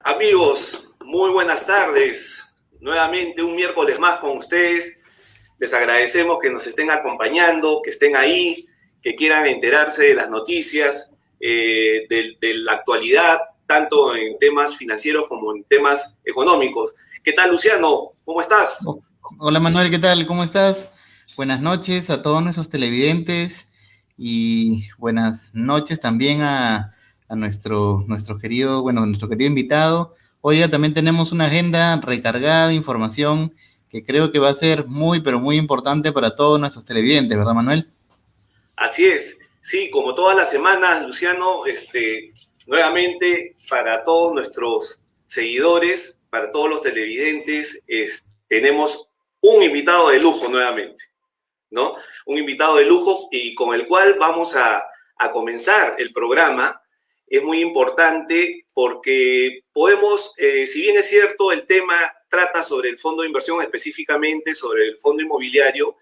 Amigos, muy buenas tardes. Nuevamente un miércoles más con ustedes. Les agradecemos que nos estén acompañando, que estén ahí, que quieran enterarse de las noticias, de la actualidad, tanto en temas financieros como en temas económicos. ¿Qué tal, Luciano? ¿Cómo estás? Hola Manuel, ¿qué tal? ¿Cómo estás? Buenas noches a todos nuestros televidentes y buenas noches también a nuestro querido invitado. Hoy ya también tenemos una agenda recargada de información que creo que va a ser muy, pero muy importante para todos nuestros televidentes, ¿verdad, Manuel? Así es. Sí, como todas las semanas, Luciano, nuevamente para todos nuestros seguidores, para todos los televidentes, tenemos un invitado de lujo nuevamente, ¿no? Un invitado de lujo y con el cual vamos a comenzar el programa. Es muy importante porque podemos, si bien es cierto, el tema trata sobre el fondo de inversión, específicamente sobre el fondo inmobiliario,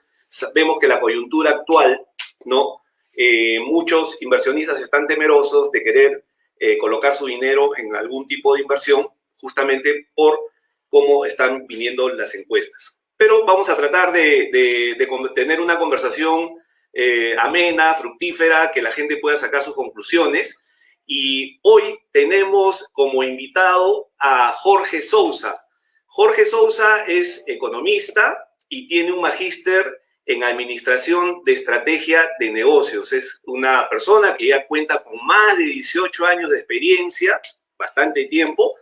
vemos que la coyuntura actual, ¿no? Muchos inversionistas están temerosos de querer colocar su dinero en algún tipo de inversión, justamente por cómo están viniendo las encuestas. Pero vamos a tratar de tener una conversación amena, fructífera, que la gente pueda sacar sus conclusiones. Y hoy tenemos como invitado a Jorge Sousa. Jorge Sousa es economista y tiene un magíster en Administración de Estrategia de Negocios. Es una persona que ya cuenta con más de 18 años de experiencia, bastante tiempo,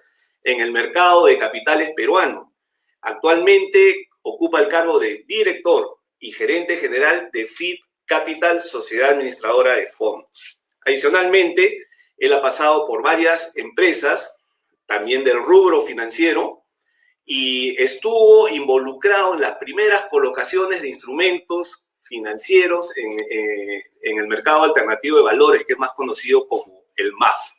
en el mercado de capitales peruano. Actualmente ocupa el cargo de director y gerente general de FIT Capital, sociedad administradora de fondos. Adicionalmente, él ha pasado por varias empresas, también del rubro financiero, y estuvo involucrado en las primeras colocaciones de instrumentos financieros en el mercado alternativo de valores, que es más conocido como el MAF.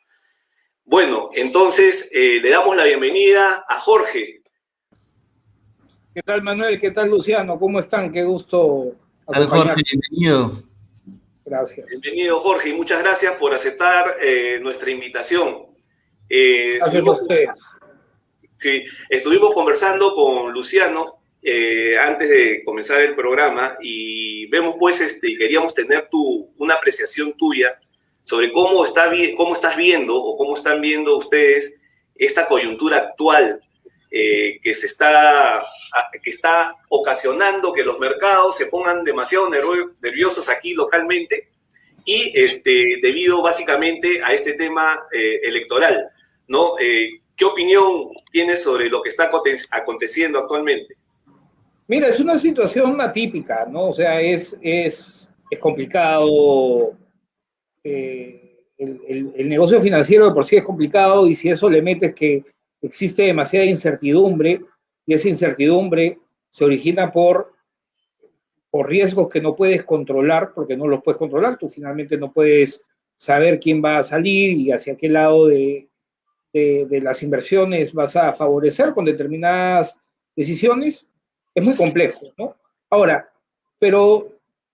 Bueno, entonces le damos la bienvenida a Jorge. ¿Qué tal, Manuel? ¿Qué tal, Luciano? ¿Cómo están? Qué gusto Tal Jorge, acompañarnos. bienvenido. Gracias. Bienvenido, Jorge, y muchas gracias por aceptar nuestra invitación. Gracias a ustedes. Sí, estuvimos conversando con Luciano antes de comenzar el programa y vemos pues, queríamos tener una apreciación tuya sobre cómo estás viendo o cómo están viendo ustedes esta coyuntura actual que está ocasionando que los mercados se pongan demasiado nerviosos aquí localmente y debido básicamente a este tema electoral, ¿no? ¿Qué opinión tienes sobre lo que está aconteciendo actualmente? Mira, es una situación atípica, ¿no? O sea, es complicado. El negocio financiero de por sí es complicado y si eso le metes que existe demasiada incertidumbre y esa incertidumbre se origina por riesgos que no puedes controlar, porque no los puedes controlar, tú finalmente no puedes saber quién va a salir y hacia qué lado de las inversiones vas a favorecer con determinadas decisiones, es muy complejo, ¿no? Ahora, pero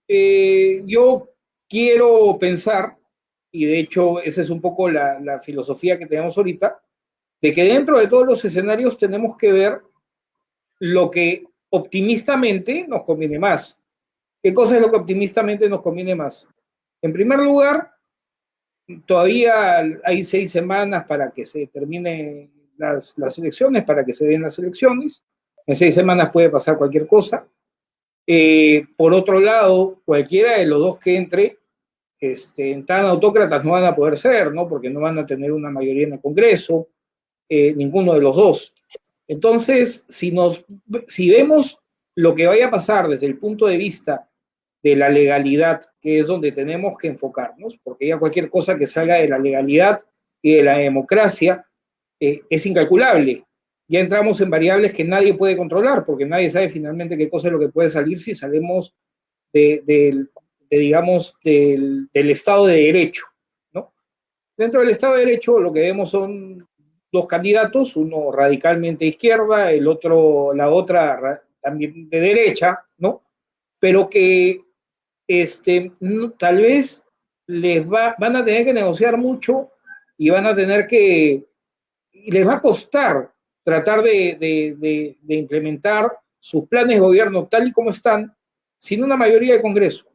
yo quiero pensar, y de hecho esa es un poco la filosofía que tenemos ahorita, de que dentro de todos los escenarios tenemos que ver lo que optimistamente nos conviene más. ¿Qué cosa es lo que optimistamente nos conviene más? En primer lugar, todavía hay 6 semanas para que se terminen las elecciones, para que se den las elecciones. En 6 semanas puede pasar cualquier cosa. Por otro lado, cualquiera de los dos que entre, tan autócratas no van a poder ser, ¿no? Porque no van a tener una mayoría en el Congreso, ninguno de los dos. Entonces, si vemos lo que vaya a pasar desde el punto de vista de la legalidad, que es donde tenemos que enfocarnos, porque ya cualquier cosa que salga de la legalidad y de la democracia es incalculable. Ya entramos en variables que nadie puede controlar, porque nadie sabe finalmente qué cosa es lo que puede salir si salimos digamos, del Estado de Derecho, ¿no? Dentro del Estado de Derecho lo que vemos son dos candidatos, uno radicalmente izquierda, la otra también de derecha, ¿no? Pero que tal vez van a tener que negociar mucho y van a tener que y les va a costar tratar de implementar sus planes de gobierno tal y como están, sin una mayoría de Congreso.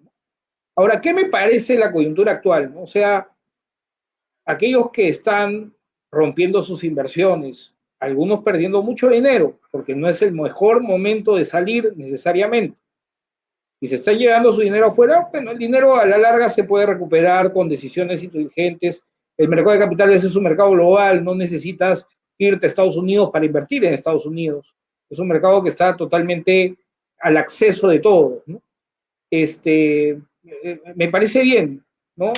Ahora, ¿qué me parece la coyuntura actual? ¿No? O sea, aquellos que están rompiendo sus inversiones, algunos perdiendo mucho dinero, porque no es el mejor momento de salir necesariamente, y se está llevando su dinero afuera, bueno, el dinero a la larga se puede recuperar con decisiones inteligentes. El mercado de capitales es un mercado global, no necesitas irte a Estados Unidos para invertir en Estados Unidos. Es un mercado que está totalmente al acceso de todos, ¿no? Me parece bien, ¿no?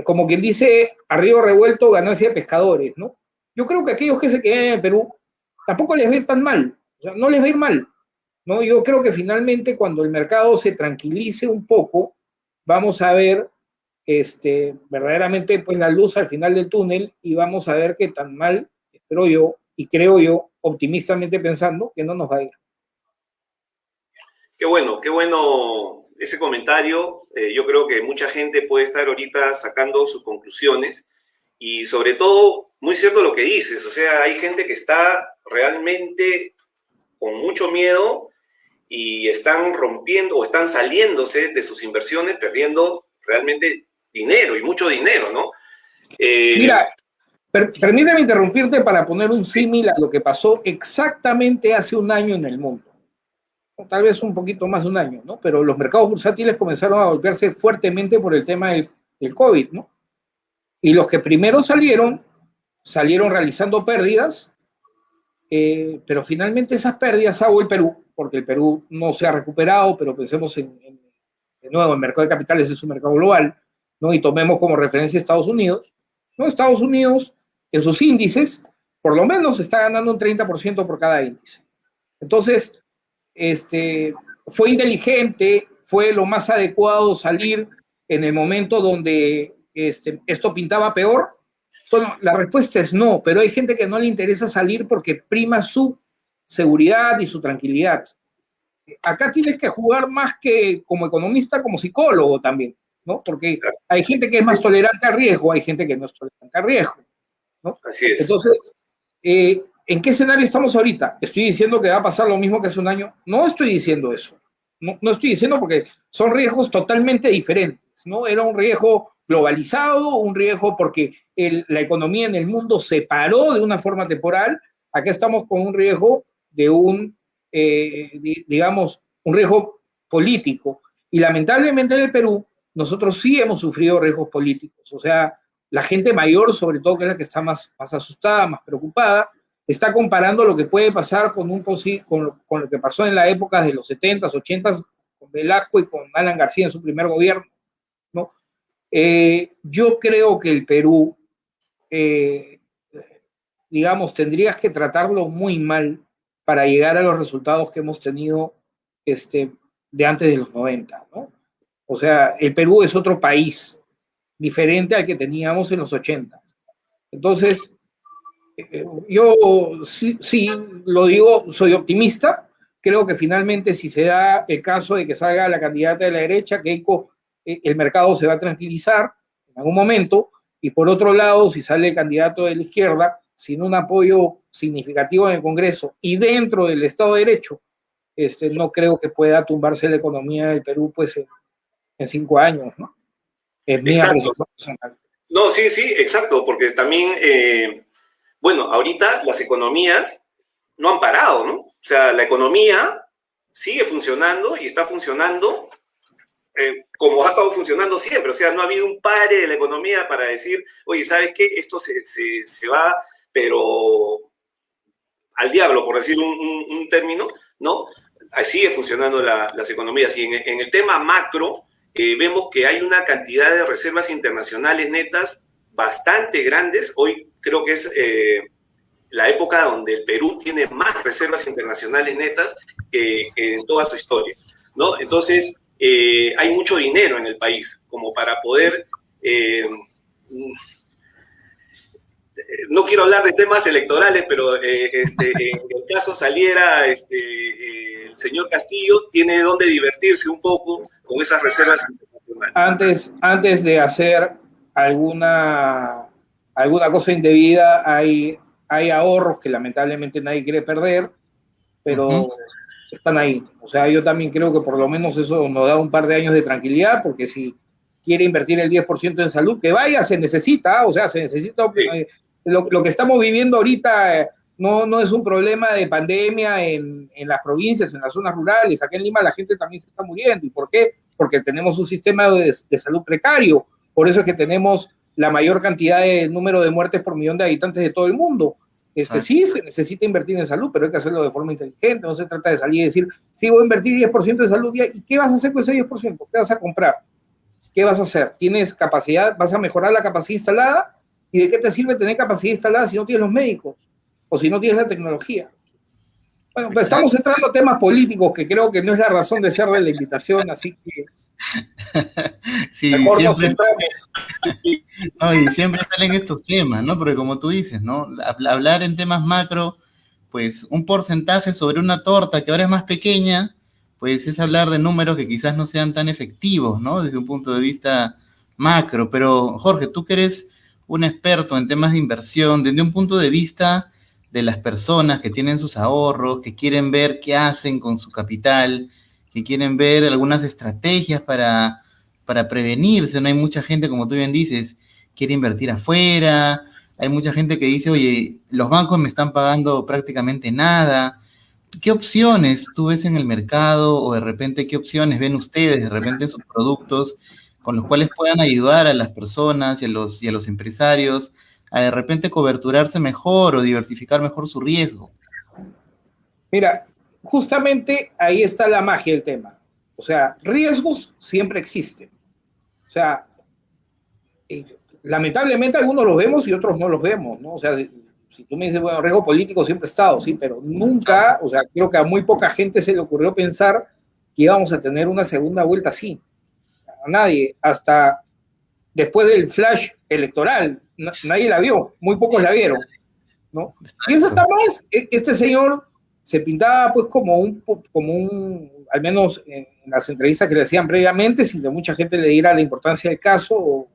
Como quien dice, a río revuelto, ganancia de pescadores, ¿no? Yo creo que aquellos que se queden en el Perú tampoco les va a ir tan mal, o sea, no les va a ir mal, ¿no? Yo creo que finalmente cuando el mercado se tranquilice un poco, vamos a ver verdaderamente pues la luz al final del túnel y vamos a ver qué tan mal, espero yo, y creo yo, optimistamente pensando, que no nos va a ir. Qué bueno ese comentario. Yo creo que mucha gente puede estar ahorita sacando sus conclusiones y sobre todo, muy cierto lo que dices, o sea, hay gente que está realmente con mucho miedo y están rompiendo o están saliéndose de sus inversiones, perdiendo realmente dinero y mucho dinero, ¿no? Mira, permíteme interrumpirte para poner un símil a lo que pasó exactamente hace un año en el mundo. O tal vez un poquito más de un año, ¿no? Pero los mercados bursátiles comenzaron a golpearse fuertemente por el tema del COVID, ¿no? Y los que primero salieron realizando pérdidas, pero finalmente esas pérdidas salvo el Perú, porque el Perú no se ha recuperado, pero pensemos de nuevo, el mercado de capitales es un mercado global, ¿no? Y tomemos como referencia Estados Unidos, ¿no? Estados Unidos, en sus índices, por lo menos está ganando un 30% por cada índice. Entonces, fue inteligente, fue lo más adecuado salir en el momento donde esto pintaba peor. Bueno, la respuesta es no, pero hay gente que no le interesa salir porque prima su seguridad y su tranquilidad. Acá tienes que jugar más que como economista, como psicólogo también, ¿no? Porque hay gente que es más tolerante al riesgo, hay gente que no es tolerante al riesgo, ¿no? Así es. Entonces, ¿en qué escenario estamos ahorita? ¿Estoy diciendo que va a pasar lo mismo que hace un año? No estoy diciendo eso. No estoy diciendo porque son riesgos totalmente diferentes, ¿no? Era un riesgo globalizado, un riesgo porque la economía en el mundo se paró de una forma temporal. Acá estamos con un riesgo de digamos, un riesgo político. Y lamentablemente en el Perú, nosotros sí hemos sufrido riesgos políticos. O sea, la gente mayor, sobre todo, que es la que está más asustada, más preocupada, está comparando lo que puede pasar con lo que pasó en la época de los 70s, 80s, con Velasco y con Alan García en su primer gobierno, ¿no? Yo creo que el Perú, digamos, tendrías que tratarlo muy mal para llegar a los resultados que hemos tenido de antes de los 90, ¿no? O sea, el Perú es otro país diferente al que teníamos en los 80. Entonces, yo sí, lo digo, soy optimista. Creo que finalmente si se da el caso de que salga la candidata de la derecha, Keiko, el mercado se va a tranquilizar en algún momento. Y por otro lado, si sale el candidato de la izquierda, sin un apoyo significativo en el Congreso y dentro del Estado de Derecho, no creo que pueda tumbarse la economía del Perú pues en 5 años, ¿no? Es mi apreciación personal. No, sí, exacto, porque también, bueno, ahorita las economías no han parado, ¿no? O sea, la economía sigue funcionando y está funcionando como ha estado funcionando siempre. O sea, no ha habido un pare de la economía para decir, oye, ¿sabes qué? Esto se va, pero al diablo, por decir un término, ¿no? Sigue funcionando las economías. Y en el tema macro, vemos que hay una cantidad de reservas internacionales netas bastante grandes. Hoy creo que es la época donde el Perú tiene más reservas internacionales netas que en toda su historia, ¿no? Entonces, hay mucho dinero en el país como para poder... no quiero hablar de temas electorales, pero en el caso saliera el señor Castillo, tiene donde divertirse un poco con esas reservas internacionales. Antes de hacer alguna cosa indebida, hay hay ahorros que lamentablemente nadie quiere perder, pero Ujú. están ahí. O sea, yo también creo que por lo menos eso nos da un par de años de tranquilidad, porque si quiere invertir el 10% en salud, que vaya, se necesita, o sea, se necesita. Sí. Lo que estamos viviendo ahorita no es un problema de pandemia en las provincias, en las zonas rurales. Acá en Lima la gente también se está muriendo. ¿Y por qué? Porque tenemos un sistema de salud precario. Por eso es que tenemos la mayor cantidad de número de muertes por millón de habitantes de todo el mundo. Exacto. Sí, se necesita invertir en salud, pero hay que hacerlo de forma inteligente. No se trata de salir y decir, sí, voy a invertir 10% en salud, ¿y qué vas a hacer con ese 10%? ¿Qué vas a comprar? ¿Qué vas a hacer? ¿Tienes capacidad? ¿Vas a mejorar la capacidad instalada? ¿Y de qué te sirve tener capacidad instalada si no tienes los médicos? O si no tienes la tecnología. Bueno, pues Exacto. estamos entrando a temas políticos que creo que no es la razón de ser de la invitación, así que Sí, mejor nos siempre, centramos. no, y siempre salen estos temas, ¿no? Porque como tú dices, ¿no? Hablar en temas macro, pues un porcentaje sobre una torta que ahora es más pequeña, pues es hablar de números que quizás no sean tan efectivos, ¿no? Desde un punto de vista macro. Pero Jorge, tú que eres un experto en temas de inversión, desde un punto de vista de las personas que tienen sus ahorros, que quieren ver qué hacen con su capital, que quieren ver algunas estrategias para prevenirse, ¿no? Hay mucha gente, como tú bien dices, quiere invertir afuera, hay mucha gente que dice, oye, los bancos me están pagando prácticamente nada. ¿Qué opciones tú ves en el mercado o de repente qué opciones ven ustedes de repente en sus productos con los cuales puedan ayudar a las personas y a los empresarios a de repente coberturarse mejor o diversificar mejor su riesgo? Mira, justamente ahí está la magia del tema. O sea, riesgos siempre existen. O sea, lamentablemente algunos los vemos y otros no los vemos, ¿no? O sea, si tú me dices, bueno, riesgo político siempre ha estado, sí, pero nunca, o sea, creo que a muy poca gente se le ocurrió pensar que íbamos a tener una segunda vuelta así. A nadie, hasta después del flash electoral, nadie la vio, muy pocos la vieron, ¿no? Y eso está más, este señor se pintaba pues al menos en las entrevistas que le hacían previamente, sin que mucha gente le diera la importancia del caso o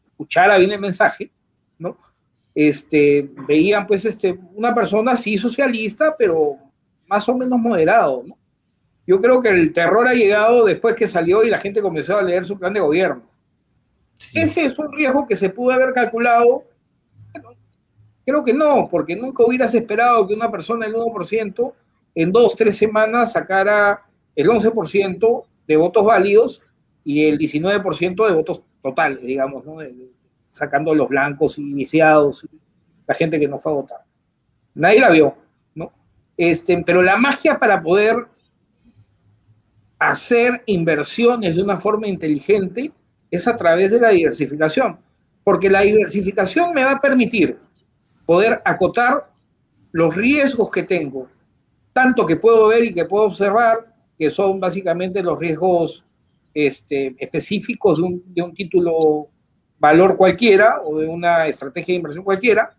escuchara bien el mensaje, ¿no? Veían pues una persona sí socialista, pero más o menos moderado, ¿no? Yo creo que el terror ha llegado después que salió y la gente comenzó a leer su plan de gobierno. Sí. ¿Ese es un riesgo que se pudo haber calculado? Bueno, creo que no, porque nunca hubieras esperado que una persona del 1% en 2 o 3 semanas sacara el 11% de votos válidos y el 19% de votos totales, digamos, ¿no? Sacando los blancos y viciados, y la gente que no fue a votar. Nadie la vio, ¿no? Pero la magia para poder hacer inversiones de una forma inteligente es a través de la diversificación, porque la diversificación me va a permitir poder acotar los riesgos que tengo, tanto que puedo ver y que puedo observar, que son básicamente los riesgos específicos de un título valor cualquiera o de una estrategia de inversión cualquiera,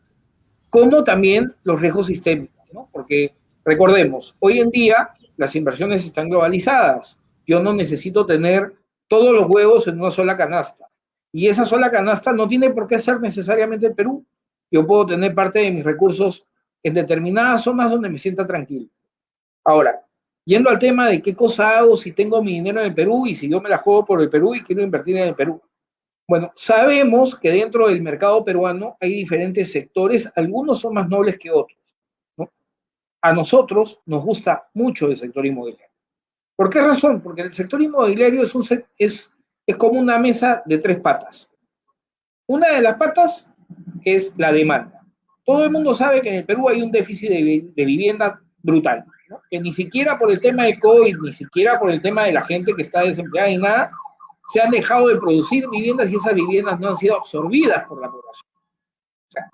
como también los riesgos sistémicos, ¿no? Porque recordemos, hoy en día las inversiones están globalizadas. Yo no necesito tener todos los huevos en una sola canasta. Y esa sola canasta no tiene por qué ser necesariamente el Perú. Yo puedo tener parte de mis recursos en determinadas zonas donde me sienta tranquilo. Ahora, yendo al tema de qué cosa hago si tengo mi dinero en el Perú y si yo me la juego por el Perú y quiero invertir en el Perú. Bueno, sabemos que dentro del mercado peruano hay diferentes sectores, algunos son más nobles que otros, ¿no? A nosotros nos gusta mucho el sector inmobiliario. ¿Por qué razón? Porque el sector inmobiliario es como una mesa de 3 patas. Una de las patas es la demanda. Todo el mundo sabe que en el Perú hay un déficit de vivienda brutal, ¿no? Que ni siquiera por el tema de COVID, ni siquiera por el tema de la gente que está desempleada y nada, se han dejado de producir viviendas y esas viviendas no han sido absorbidas por la población. O sea,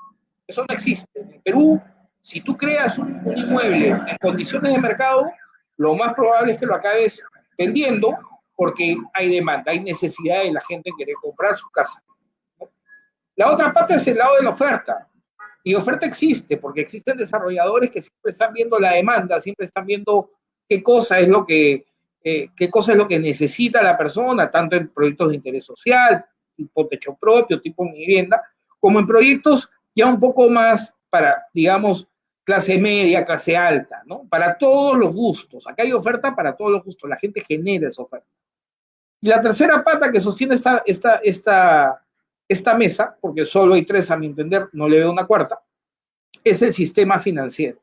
eso no existe. En Perú, si tú creas un inmueble en condiciones de mercado, lo más probable es que lo acabes vendiendo porque hay demanda, hay necesidad de la gente en querer comprar su casa. La otra parte es el lado de la oferta. Y oferta existe, porque existen desarrolladores que siempre están viendo la demanda, siempre están viendo qué cosa es lo que necesita la persona, tanto en proyectos de interés social, tipo techo propio, tipo vivienda, como en proyectos ya un poco más para, digamos, clase media, clase alta, ¿no? Para todos los gustos. Acá hay oferta para todos los gustos. La gente genera esa oferta. Y la tercera pata que sostiene esta mesa, porque solo hay tres a mi entender, no le veo una cuarta, es el sistema financiero.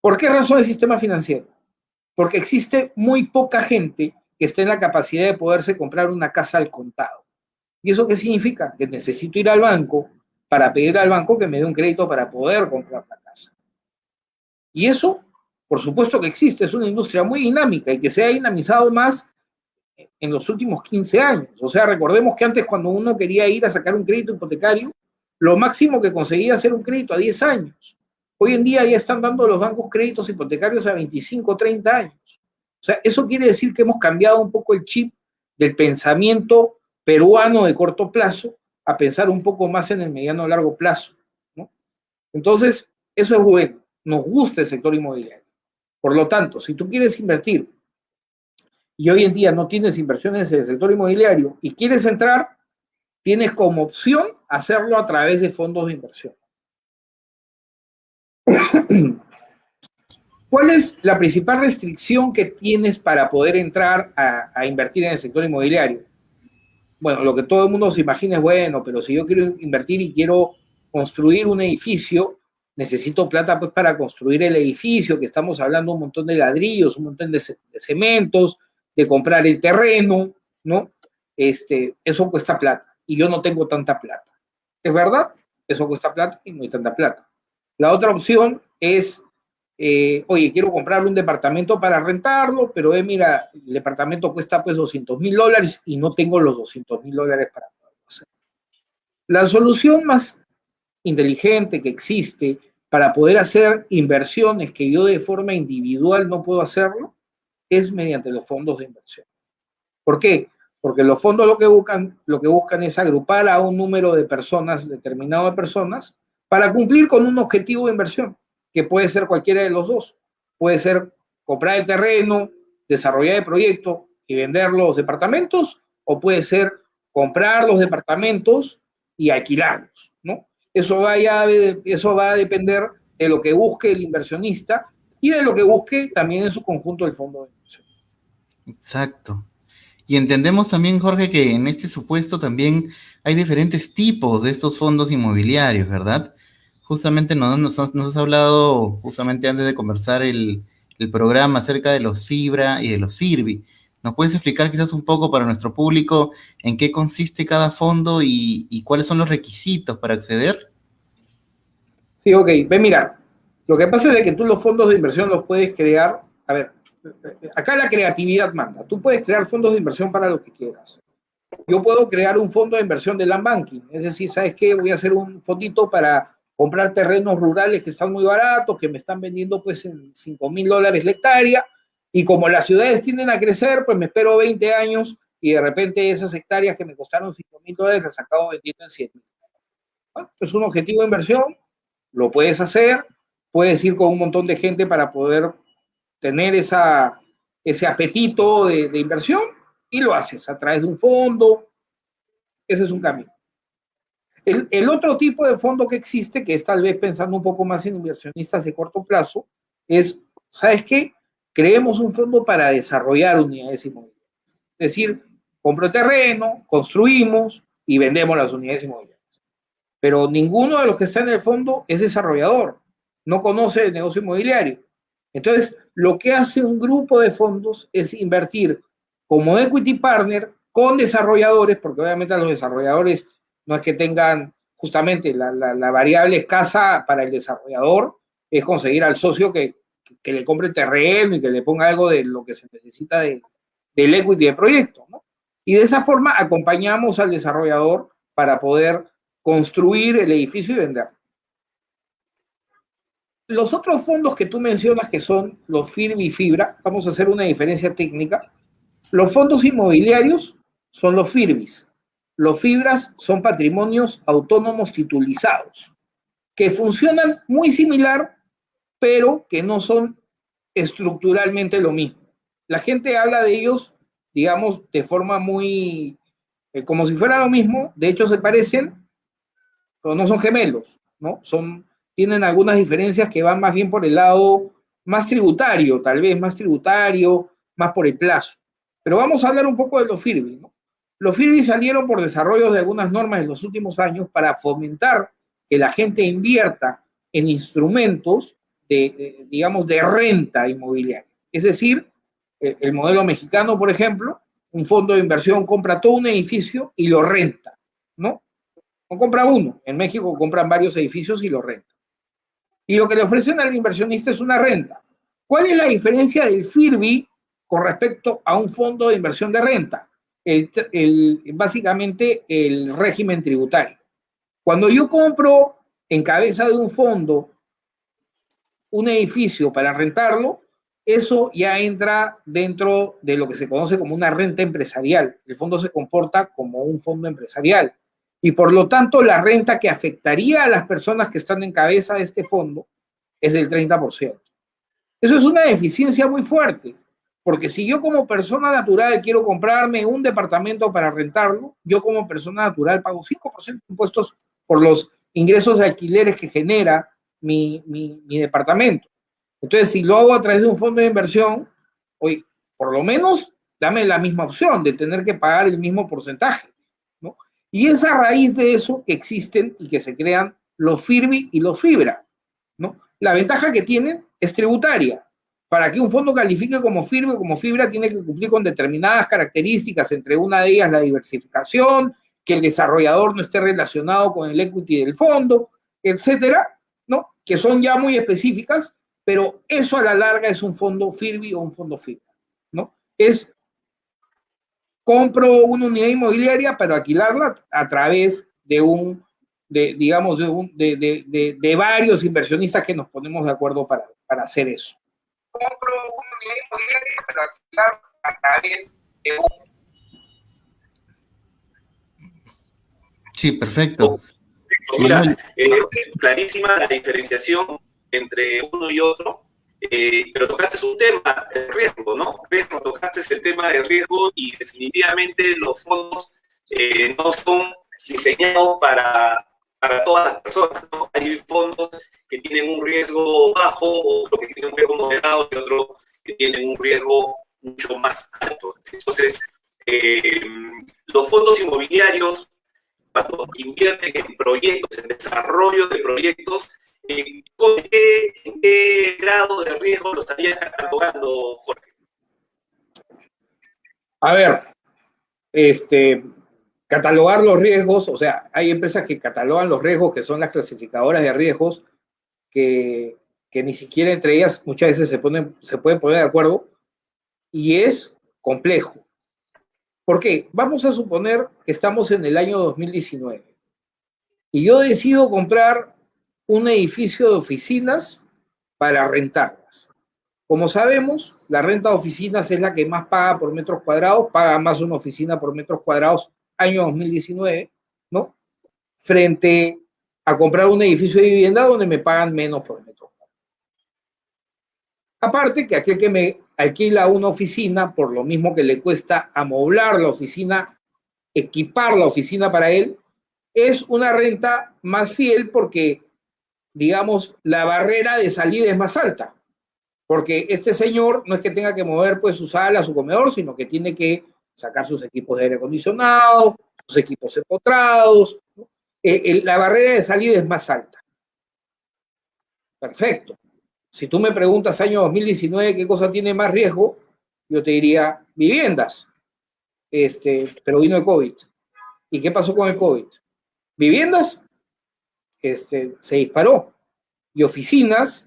¿Por qué razón el sistema financiero? Porque existe muy poca gente que esté en la capacidad de poderse comprar una casa al contado. ¿Y eso qué significa? Que necesito ir al banco para pedir al banco que me dé un crédito para poder comprar la casa. Y eso, por supuesto que existe, es una industria muy dinámica y que se ha dinamizado más en los últimos 15 años. O sea, recordemos que antes cuando uno quería ir a sacar un crédito hipotecario, lo máximo que conseguía hacer un crédito a 10 años. Hoy en día ya están dando los bancos créditos hipotecarios a 25 o 30 años. O sea, eso quiere decir que hemos cambiado un poco el chip del pensamiento peruano de corto plazo a pensar un poco más en el mediano o largo plazo, ¿no? Entonces, eso es bueno. Nos gusta el sector inmobiliario. Por lo tanto, si tú quieres invertir y hoy en día no tienes inversiones en el sector inmobiliario y quieres entrar, tienes como opción hacerlo a través de fondos de inversión. ¿Cuál es la principal restricción que tienes para poder entrar a invertir en el sector inmobiliario? Bueno, lo que todo el mundo se imagina es, bueno, pero si yo quiero invertir y quiero construir un edificio, necesito plata pues para construir el edificio, que estamos hablando un montón de ladrillos, un montón de cementos, de comprar el terreno, ¿no? Eso cuesta plata y yo no tengo tanta plata. ¿Es verdad? Eso cuesta plata y no hay tanta plata. La otra opción es, oye, quiero comprar un departamento para rentarlo, pero mira, el departamento cuesta pues $200,000 y no tengo los $200,000 para poderlo hacer. La solución más inteligente que existe para poder hacer inversiones que yo de forma individual no puedo hacerlo es mediante los fondos de inversión. ¿Por qué? Porque los fondos lo que buscan es agrupar a un número de personas, determinado de personas, para cumplir con un objetivo de inversión, que puede ser cualquiera de los dos. Puede ser comprar el terreno, desarrollar el proyecto y vender los departamentos, o puede ser comprar los departamentos y alquilarlos, ¿no? Eso va a depender de lo que busque el inversionista y de lo que busque también en su conjunto el fondo de inversión. Exacto. Y entendemos también, Jorge, que en este supuesto también hay diferentes tipos de estos fondos inmobiliarios, ¿verdad? Justamente nos has hablado, justamente antes de conversar el programa, acerca de los FIBRA y de los FIRBI. ¿Nos puedes explicar quizás un poco para nuestro público en qué consiste cada fondo y cuáles son los requisitos para acceder? Sí, ok. Ve, mira, lo que pasa es que tú los fondos de inversión los puedes crear. A ver, acá la creatividad manda. Tú puedes crear fondos de inversión para lo que quieras. Yo puedo crear un fondo de inversión de land banking. Es decir, ¿sabes qué? Voy a hacer un fondito para comprar terrenos rurales que están muy baratos, que me están vendiendo pues en $5,000 la hectárea. Y como las ciudades tienden a crecer, pues me espero 20 años y de repente esas hectáreas que me costaron $5,000 las acabo vendiendo en 100,000. Bueno, es un objetivo de inversión, lo puedes hacer, puedes ir con un montón de gente para poder tener ese apetito de inversión y lo haces a través de un fondo. Ese es un camino. El otro tipo de fondo que existe, que es tal vez pensando un poco más en inversionistas de corto plazo, es, ¿sabes qué? Creemos un fondo para desarrollar unidades inmobiliarias. Es decir, compro terreno, construimos y vendemos las unidades inmobiliarias. Pero ninguno de los que está en el fondo es desarrollador, no conoce el negocio inmobiliario. Entonces, lo que hace un grupo de fondos es invertir como equity partner con desarrolladores, porque obviamente a los desarrolladores no es que tengan justamente la variable escasa para el desarrollador, es conseguir al socio que le compre terreno y que le ponga algo de lo que se necesita del equity de proyecto, ¿no? Y de esa forma acompañamos al desarrollador para poder construir el edificio y venderlo. Los otros fondos que tú mencionas, que son los FIRB y FIBRA, vamos a hacer una diferencia técnica. Los fondos inmobiliarios son los FIRBIs. Los FIBRAs son patrimonios autónomos titulizados, que funcionan muy similar, pero que no son estructuralmente lo mismo. La gente habla de ellos, digamos, de forma muy, como si fuera lo mismo. De hecho, se parecen, pero no son gemelos, ¿no? Son tienen algunas diferencias que van más bien por el lado más tributario, tal vez más tributario, más por el plazo. Pero vamos a hablar un poco de los FIRBI, ¿no? Los FIRBI salieron por desarrollo de algunas normas en los últimos años para fomentar que la gente invierta en instrumentos digamos, de renta inmobiliaria. Es decir, el modelo mexicano, por ejemplo, un fondo de inversión compra todo un edificio y lo renta, ¿no? No compra uno. En México compran varios edificios y lo rentan. Y lo que le ofrecen al inversionista es una renta. ¿Cuál es la diferencia del FIRBI con respecto a un fondo de inversión de renta? Básicamente el régimen tributario. Cuando yo compro en cabeza de un fondo un edificio para rentarlo, eso ya entra dentro de lo que se conoce como una renta empresarial. El fondo se comporta como un fondo empresarial y por lo tanto la renta que afectaría a las personas que están en cabeza de este fondo es del 30%. Eso es una deficiencia muy fuerte, porque si yo como persona natural quiero comprarme un departamento para rentarlo, yo como persona natural pago 5% de impuestos por los ingresos de alquileres que genera mi departamento. Entonces, si lo hago a través de un fondo de inversión, oye, por lo menos dame la misma opción de tener que pagar el mismo porcentaje, ¿no? Y es a raíz de eso que existen y que se crean los FIRBI y los FIBRA, ¿no? La ventaja que tienen es tributaria. Para que un fondo califique como FIRBI o como FIBRA tiene que cumplir con determinadas características, entre una de ellas la diversificación, que el desarrollador no esté relacionado con el equity del fondo, etcétera, ¿no? Que son ya muy específicas, pero eso a la larga es un fondo FIRBI o un fondo FIBRA, ¿no? Es compro una unidad inmobiliaria para alquilarla a través de varios inversionistas que nos ponemos de acuerdo para hacer eso. Compro una unidad inmobiliaria para alquilar a través de un... Sí, perfecto. Mira, clarísima la diferenciación entre uno y otro, pero tocaste un tema de riesgo, ¿no? Tocaste el tema de riesgo y definitivamente los fondos no son diseñados para todas las personas, ¿no? Hay fondos que tienen un riesgo bajo, otros que tienen un riesgo moderado y otros que tienen un riesgo mucho más alto. Entonces, los fondos inmobiliarios, cuando invierten en proyectos, en desarrollo de proyectos, ¿en qué grado de riesgo lo estarías catalogando, Jorge? A ver, catalogar los riesgos, o sea, hay empresas que catalogan los riesgos, que son las clasificadoras de riesgos, que ni siquiera entre ellas muchas veces se pueden poner de acuerdo, y es complejo. ¿Por qué? Vamos a suponer que estamos en el año 2019 y yo decido comprar un edificio de oficinas para rentarlas. Como sabemos, la renta de oficinas es la que más paga por metros cuadrados, paga más una oficina por metros cuadrados año 2019, ¿no? Frente a comprar un edificio de vivienda donde me pagan menos por metro cuadrado. Aparte que aquel que me alquila una oficina, por lo mismo que le cuesta amoblar la oficina, equipar la oficina para él, es una renta más fiel porque, digamos, la barrera de salida es más alta. Porque este señor no es que tenga que mover pues su sala, su comedor, sino que tiene que sacar sus equipos de aire acondicionado, sus equipos empotrados, ¿no? La barrera de salida es más alta. Perfecto. Si tú me preguntas año 2019 qué cosa tiene más riesgo, yo te diría viviendas. Pero vino el COVID. ¿Y qué pasó con el COVID? Viviendas se disparó y oficinas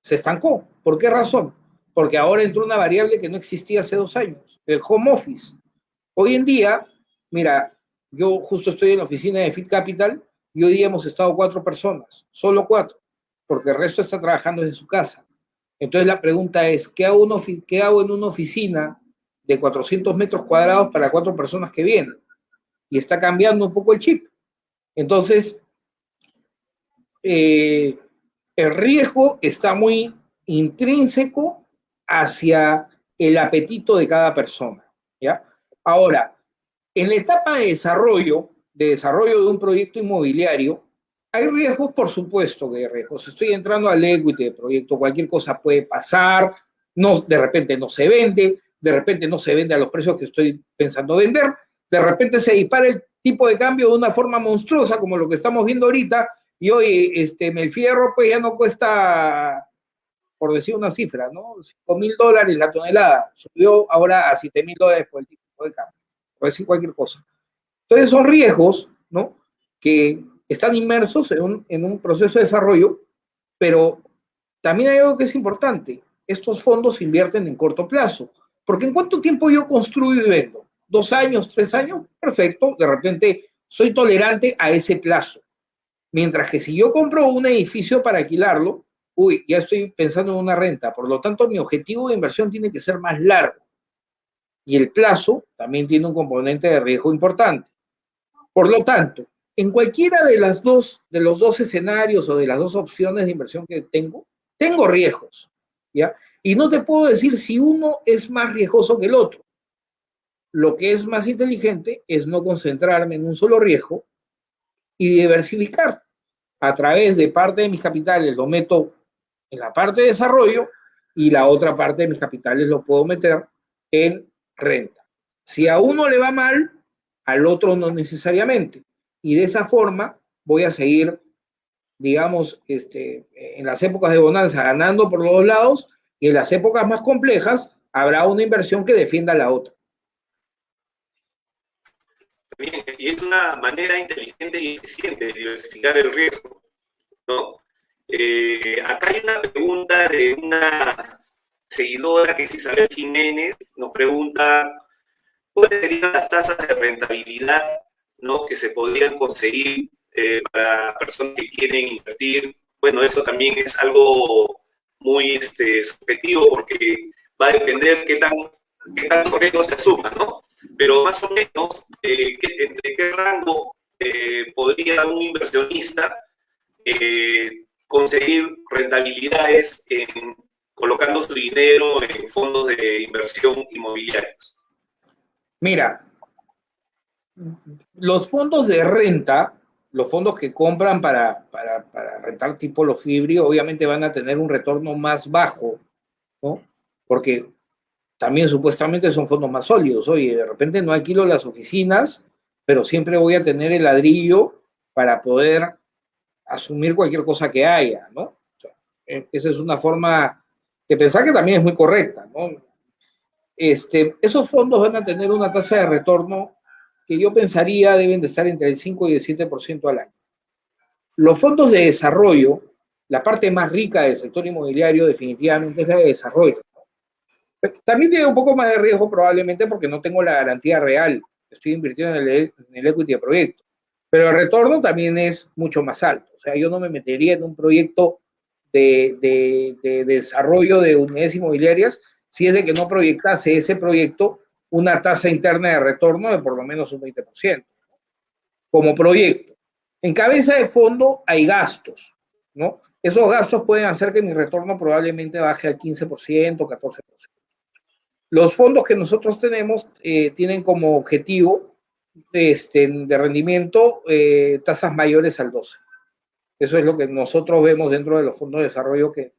se estancó. ¿Por qué razón? Porque ahora entró una variable que no existía hace 2 años, el home office. Hoy en día, mira, yo justo estoy en la oficina de Fit Capital y hoy día hemos estado 4 personas, solo 4, porque el resto está trabajando desde su casa. Entonces la pregunta es, ¿qué hago en una oficina de 400 metros cuadrados para 4 personas que vienen? Y está cambiando un poco el chip. Entonces, el riesgo está muy intrínseco hacia el apetito de cada persona, ¿ya? Ahora, en la etapa de desarrollo de un proyecto inmobiliario, hay riesgos, por supuesto que hay riesgos. Estoy entrando al equity de proyecto, cualquier cosa puede pasar, no, de repente no se vende, de repente no se vende a los precios que estoy pensando vender, de repente se dispara el tipo de cambio de una forma monstruosa, como lo que estamos viendo ahorita, y hoy el fierro pues ya no cuesta, por decir una cifra, ¿no? $5.000 la tonelada, subió ahora a $7.000 por el tipo de cambio, por decir cualquier cosa. Entonces son riesgos, ¿no? Que están inmersos en un proceso de desarrollo, pero también hay algo que es importante. Estos fondos invierten en corto plazo, porque ¿en cuánto tiempo yo construyo y vendo? ¿2 años, 3 años? Perfecto, de repente soy tolerante a ese plazo. Mientras que si yo compro un edificio para alquilarlo, uy, ya estoy pensando en una renta, por lo tanto mi objetivo de inversión tiene que ser más largo. Y el plazo también tiene un componente de riesgo importante. Por lo tanto, en cualquiera de los dos escenarios o de las dos opciones de inversión que tengo riesgos, ¿ya? Y no te puedo decir si uno es más riesgoso que el otro. Lo que es más inteligente es no concentrarme en un solo riesgo y diversificar. A través de parte de mis capitales lo meto en la parte de desarrollo y la otra parte de mis capitales lo puedo meter en renta. Si a uno le va mal, al otro no necesariamente. Y de esa forma voy a seguir, digamos, en las épocas de bonanza ganando por los dos lados, y en las épocas más complejas habrá una inversión que defienda a la otra. Bien, y es una manera inteligente y eficiente de diversificar el riesgo, ¿no? Acá hay una pregunta de una seguidora que es Isabel Jiménez, nos pregunta cuáles serían las tasas de rentabilidad, ¿no?, que se podrían conseguir para personas que quieren invertir. Bueno, eso también es algo muy subjetivo, porque va a depender qué tanto riesgo se asuma, ¿no? Pero más o menos, ¿entre qué rango podría un inversionista conseguir rentabilidades colocando su dinero en fondos de inversión inmobiliarios? Mira, los fondos de renta, los fondos que compran para rentar tipo los Fibri, obviamente van a tener un retorno más bajo, ¿no? Porque también supuestamente son fondos más sólidos. Oye, de repente no alquilo las oficinas, pero siempre voy a tener el ladrillo para poder asumir cualquier cosa que haya, ¿no? O sea, esa es una forma de pensar que también es muy correcta, ¿no? Esos fondos van a tener una tasa de retorno que yo pensaría deben de estar entre el 5 y el 7% al año. Los fondos de desarrollo, la parte más rica del sector inmobiliario definitivamente es la de desarrollo. También tiene un poco más de riesgo probablemente porque no tengo la garantía real. Estoy invirtiendo en el equity de proyecto. Pero el retorno también es mucho más alto. O sea, yo no me metería en un proyecto de desarrollo de unidades inmobiliarias si es de que no proyectase ese proyecto una tasa interna de retorno de por lo menos un 20%, como proyecto. En cabeza de fondo hay gastos, ¿no? Esos gastos pueden hacer que mi retorno probablemente baje al 15%, 14%. Los fondos que nosotros tenemos tienen como objetivo de rendimiento tasas mayores al 12%. Eso es lo que nosotros vemos dentro de los fondos de desarrollo que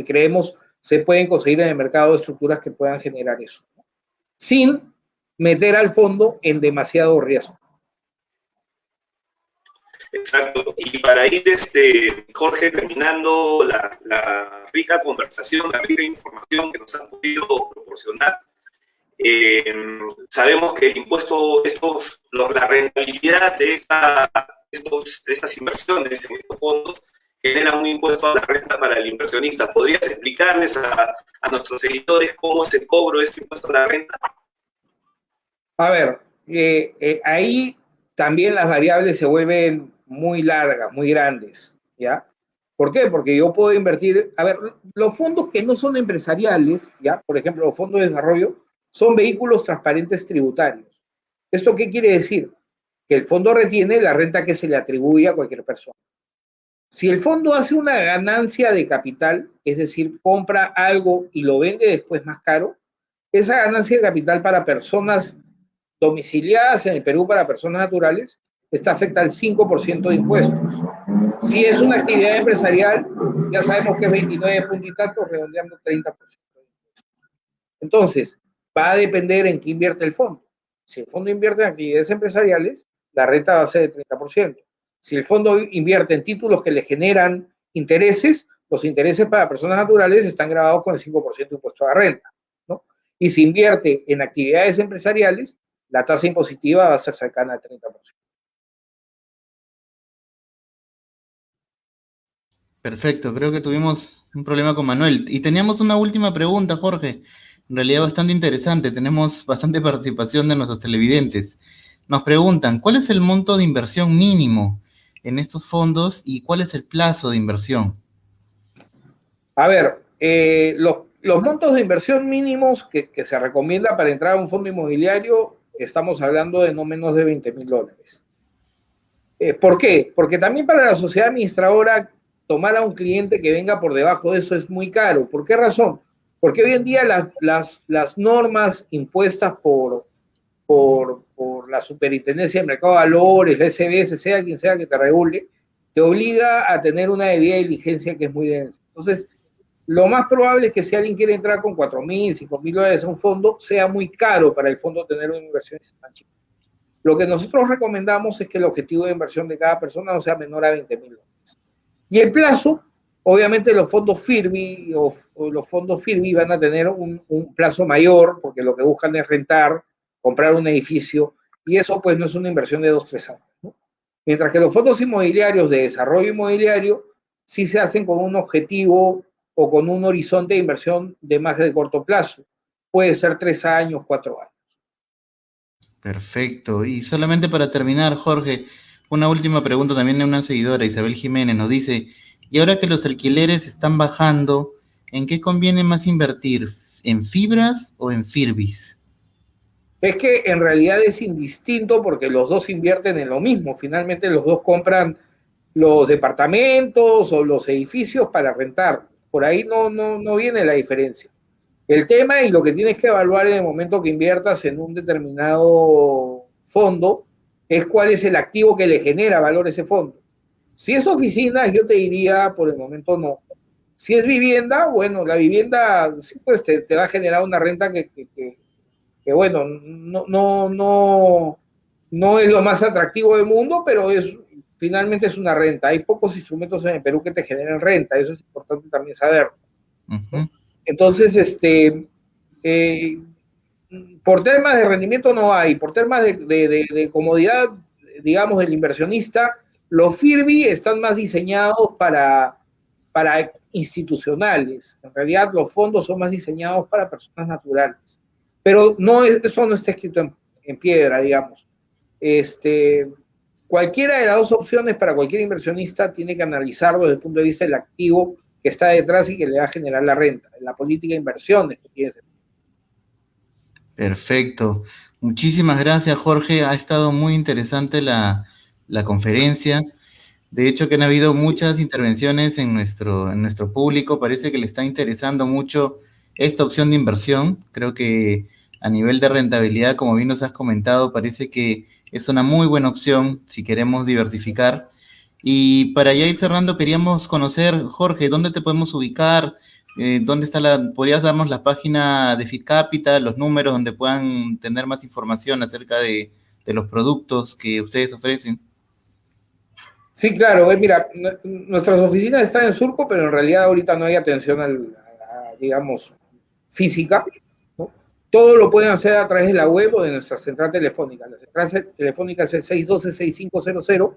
creemos se pueden conseguir en el mercado de estructuras que puedan generar eso, ¿no? Sin meter al fondo en demasiado riesgo. Exacto. Y para ir, Jorge, terminando la rica conversación, la rica información que nos han podido proporcionar, sabemos que el impuesto, la rentabilidad de estas inversiones en estos fondos genera un impuesto a la renta para el inversionista. ¿Podrías explicarles a nuestros seguidores cómo es el cobro de este impuesto a la renta? A ver, ahí también las variables se vuelven muy largas, muy grandes, ¿ya? ¿Por qué? Porque yo puedo invertir, a ver, los fondos que no son empresariales, ¿ya? Por ejemplo, los fondos de desarrollo, son vehículos transparentes tributarios. ¿Esto qué quiere decir? Que el fondo retiene la renta que se le atribuye a cualquier persona. Si el fondo hace una ganancia de capital, es decir, compra algo y lo vende después más caro, esa ganancia de capital para personas domiciliadas en el Perú, para personas naturales, esta afecta al 5% de impuestos. Si es una actividad empresarial, ya sabemos que es 29 puntos y tantos, redondeando 30%. Entonces, va a depender en qué invierte el fondo. Si el fondo invierte en actividades empresariales, la renta va a ser de 30%. Si el fondo invierte en títulos que le generan intereses, los intereses para personas naturales están grabados con el 5% de impuesto a la renta, ¿no? Y si invierte en actividades empresariales, la tasa impositiva va a ser cercana al 30%. Perfecto, creo que tuvimos un problema con Manuel. Y teníamos una última pregunta, Jorge. En realidad bastante interesante. Tenemos bastante participación de nuestros televidentes. Nos preguntan, ¿cuál es el monto de inversión mínimo en estos fondos y cuál es el plazo de inversión? A ver, los montos de inversión mínimos que se recomienda para entrar a un fondo inmobiliario, estamos hablando de no menos de $20,000. ¿Por qué? Porque también para la sociedad administradora tomar a un cliente que venga por debajo de eso es muy caro. ¿Por qué razón? Porque hoy en día las normas impuestas por la Superintendencia del Mercado de Valores, la SBS, sea quien sea que te regule, te obliga a tener una debida diligencia que es muy densa. Entonces, lo más probable es que si alguien quiere entrar con $4,000, $5,000 a un fondo, sea muy caro para el fondo tener una inversión tan chica. Lo que nosotros recomendamos es que el objetivo de inversión de cada persona no sea menor a $20,000. Y el plazo, obviamente los fondos FIRBI o los fondos FIRBI van a tener un plazo mayor porque lo que buscan es rentar, comprar un edificio, y eso pues no es una inversión de 2-3 años, ¿no? Mientras que los fondos inmobiliarios de desarrollo inmobiliario sí se hacen con un objetivo o con un horizonte de inversión de más de corto plazo. Puede ser 3 años, 4 años. Perfecto. Y solamente para terminar, Jorge, una última pregunta también de una seguidora, Isabel Jiménez, nos dice, y ahora que los alquileres están bajando, ¿en qué conviene más invertir? ¿En fibras o en FIRBIs? Es que en realidad es indistinto porque los dos invierten en lo mismo. Finalmente los dos compran los departamentos o los edificios para rentar. Por ahí no viene la diferencia. El tema y lo que tienes que evaluar en el momento que inviertas en un determinado fondo es cuál es el activo que le genera valor a ese fondo. Si es oficinas, yo te diría por el momento no. Si es vivienda, bueno, la vivienda sí, pues te va a generar una renta que bueno, no es lo más atractivo del mundo, pero finalmente es una renta. Hay pocos instrumentos en el Perú que te generen renta, eso es importante también saber. Uh-huh. Entonces, por temas de rendimiento no hay, por temas de comodidad, digamos, del inversionista, los FIRBI están más diseñados para institucionales. En realidad, los fondos son más diseñados para personas naturales. Pero eso no está escrito en piedra, digamos. Cualquiera de las dos opciones para cualquier inversionista tiene que analizarlo desde el punto de vista del activo que está detrás y que le va a generar la renta, la política de inversiones que tiene ese. Perfecto. Muchísimas gracias, Jorge. Ha estado muy interesante la conferencia. De hecho, que han habido muchas intervenciones en nuestro público. Parece que le está interesando mucho esta opción de inversión. Creo que a nivel de rentabilidad, como bien nos has comentado, parece que es una muy buena opción si queremos diversificar. Y para ya ir cerrando, queríamos conocer, Jorge, ¿dónde te podemos ubicar? ¿Dónde está podrías darnos la página de Fit Capital, los números donde puedan tener más información acerca de los productos que ustedes ofrecen? Sí, claro. Mira, nuestras oficinas están en Surco, pero en realidad ahorita no hay atención digamos, física, ¿no? Todo lo pueden hacer a través de la web o de nuestra central telefónica. La central telefónica es el 612-6500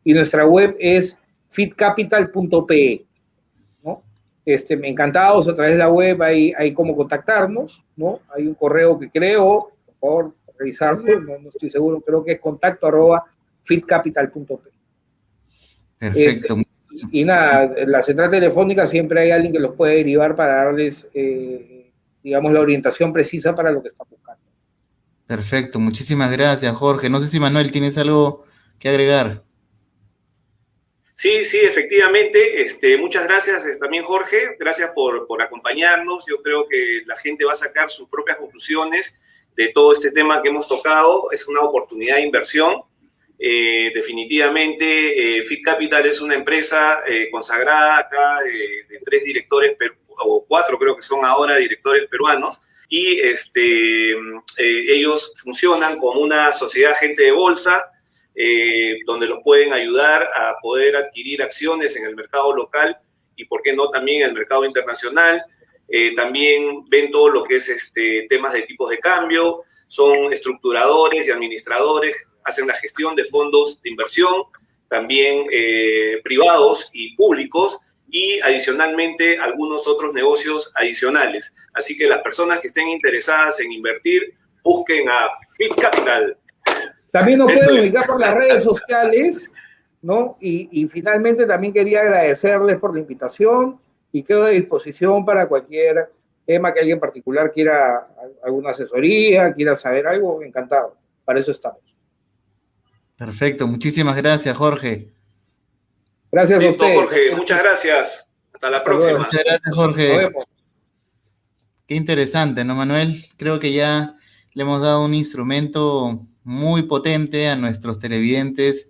y nuestra web es fitcapital.pe, ¿no? Encantados, a través de la web hay cómo contactarnos, ¿no? Hay un correo que creo, por favor, revisarlo, no estoy seguro, creo que es contacto@fitcapital.pe. Perfecto. Y nada, en la central telefónica siempre hay alguien que los puede derivar para darles, digamos, la orientación precisa para lo que están buscando. Perfecto, muchísimas gracias, Jorge. No sé si Manuel tienes algo que agregar. Sí, efectivamente. Muchas gracias también, Jorge. Gracias por acompañarnos. Yo creo que la gente va a sacar sus propias conclusiones de todo este tema que hemos tocado. Es una oportunidad de inversión. Definitivamente, Fit Capital es una empresa consagrada acá de 3 directores, o 4 creo que son ahora directores peruanos, y ellos funcionan como una sociedad agente de bolsa, donde los pueden ayudar a poder adquirir acciones en el mercado local y, por qué no, también en el mercado internacional. También ven todo lo que es temas de tipos de cambio, son estructuradores y administradores, hacen la gestión de fondos de inversión, también privados y públicos, y adicionalmente algunos otros negocios adicionales. Así que las personas que estén interesadas en invertir, busquen a Fit Capital. También nos pueden ubicar por las redes sociales, ¿no? Y finalmente también quería agradecerles por la invitación y quedo a disposición para cualquier tema que alguien en particular quiera alguna asesoría, quiera saber algo, encantado. Para eso estamos. Perfecto, muchísimas gracias, Jorge. Gracias a Listo, ustedes. Jorge, muchas gracias. Hasta la próxima. Muchas gracias, Jorge. Nos vemos. Qué interesante, ¿no, Manuel? Creo que ya le hemos dado un instrumento muy potente a nuestros televidentes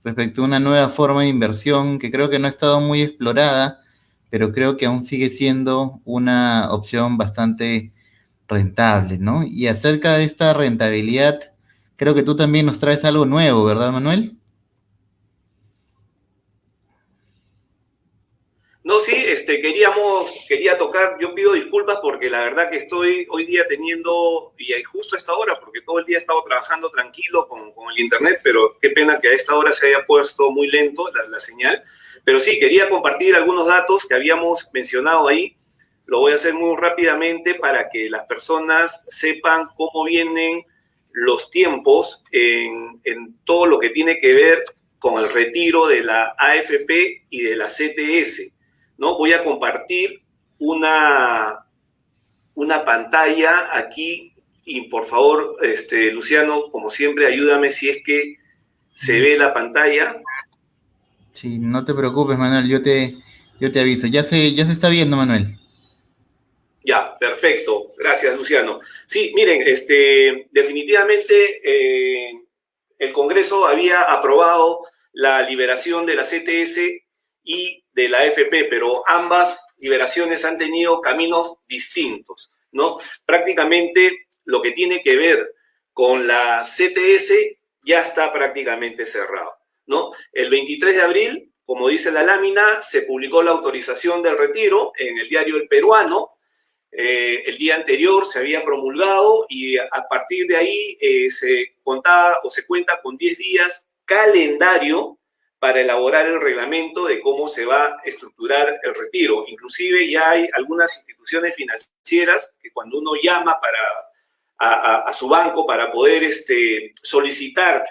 respecto a una nueva forma de inversión que creo que no ha estado muy explorada, pero creo que aún sigue siendo una opción bastante rentable, ¿no? Y acerca de esta rentabilidad, creo que tú también nos traes algo nuevo, ¿verdad, Manuel? No, sí, quería tocar, yo pido disculpas porque la verdad que estoy hoy día teniendo, y justo a esta hora, porque todo el día he estado trabajando tranquilo con el internet, pero qué pena que a esta hora se haya puesto muy lento la señal. Pero sí, quería compartir algunos datos que habíamos mencionado ahí. Lo voy a hacer muy rápidamente para que las personas sepan cómo vienen los tiempos en todo lo que tiene que ver con el retiro de la AFP y de la CTS. ¿No? Voy a compartir una pantalla aquí y, por favor, Luciano, como siempre, ayúdame si es que se ve la pantalla. Sí, no te preocupes, Manuel, yo te aviso. Ya se está viendo, Manuel. Ya, perfecto. Gracias, Luciano. Sí, miren, definitivamente el Congreso había aprobado la liberación de la CTS y de la AFP, pero ambas liberaciones han tenido caminos distintos, ¿no? Prácticamente lo que tiene que ver con la CTS ya está prácticamente cerrado, ¿no? El 23 de abril, como dice la lámina, se publicó la autorización del retiro en el diario El Peruano. El día anterior se había promulgado y a partir de ahí se cuenta con 10 días calendario para elaborar el reglamento de cómo se va a estructurar el retiro. Inclusive ya hay algunas instituciones financieras que, cuando uno llama a su banco para poder solicitar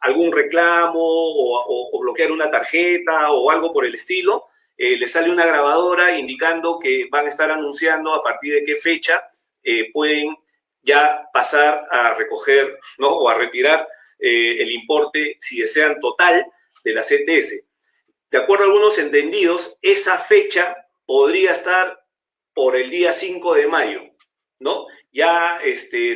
algún reclamo o bloquear una tarjeta o algo por el estilo, le sale una grabadora indicando que van a estar anunciando a partir de qué fecha pueden ya pasar a recoger, ¿no?, o a retirar el importe, si desean, total de la CTS. De acuerdo a algunos entendidos, esa fecha podría estar por el día 5 de mayo, ¿no? Ya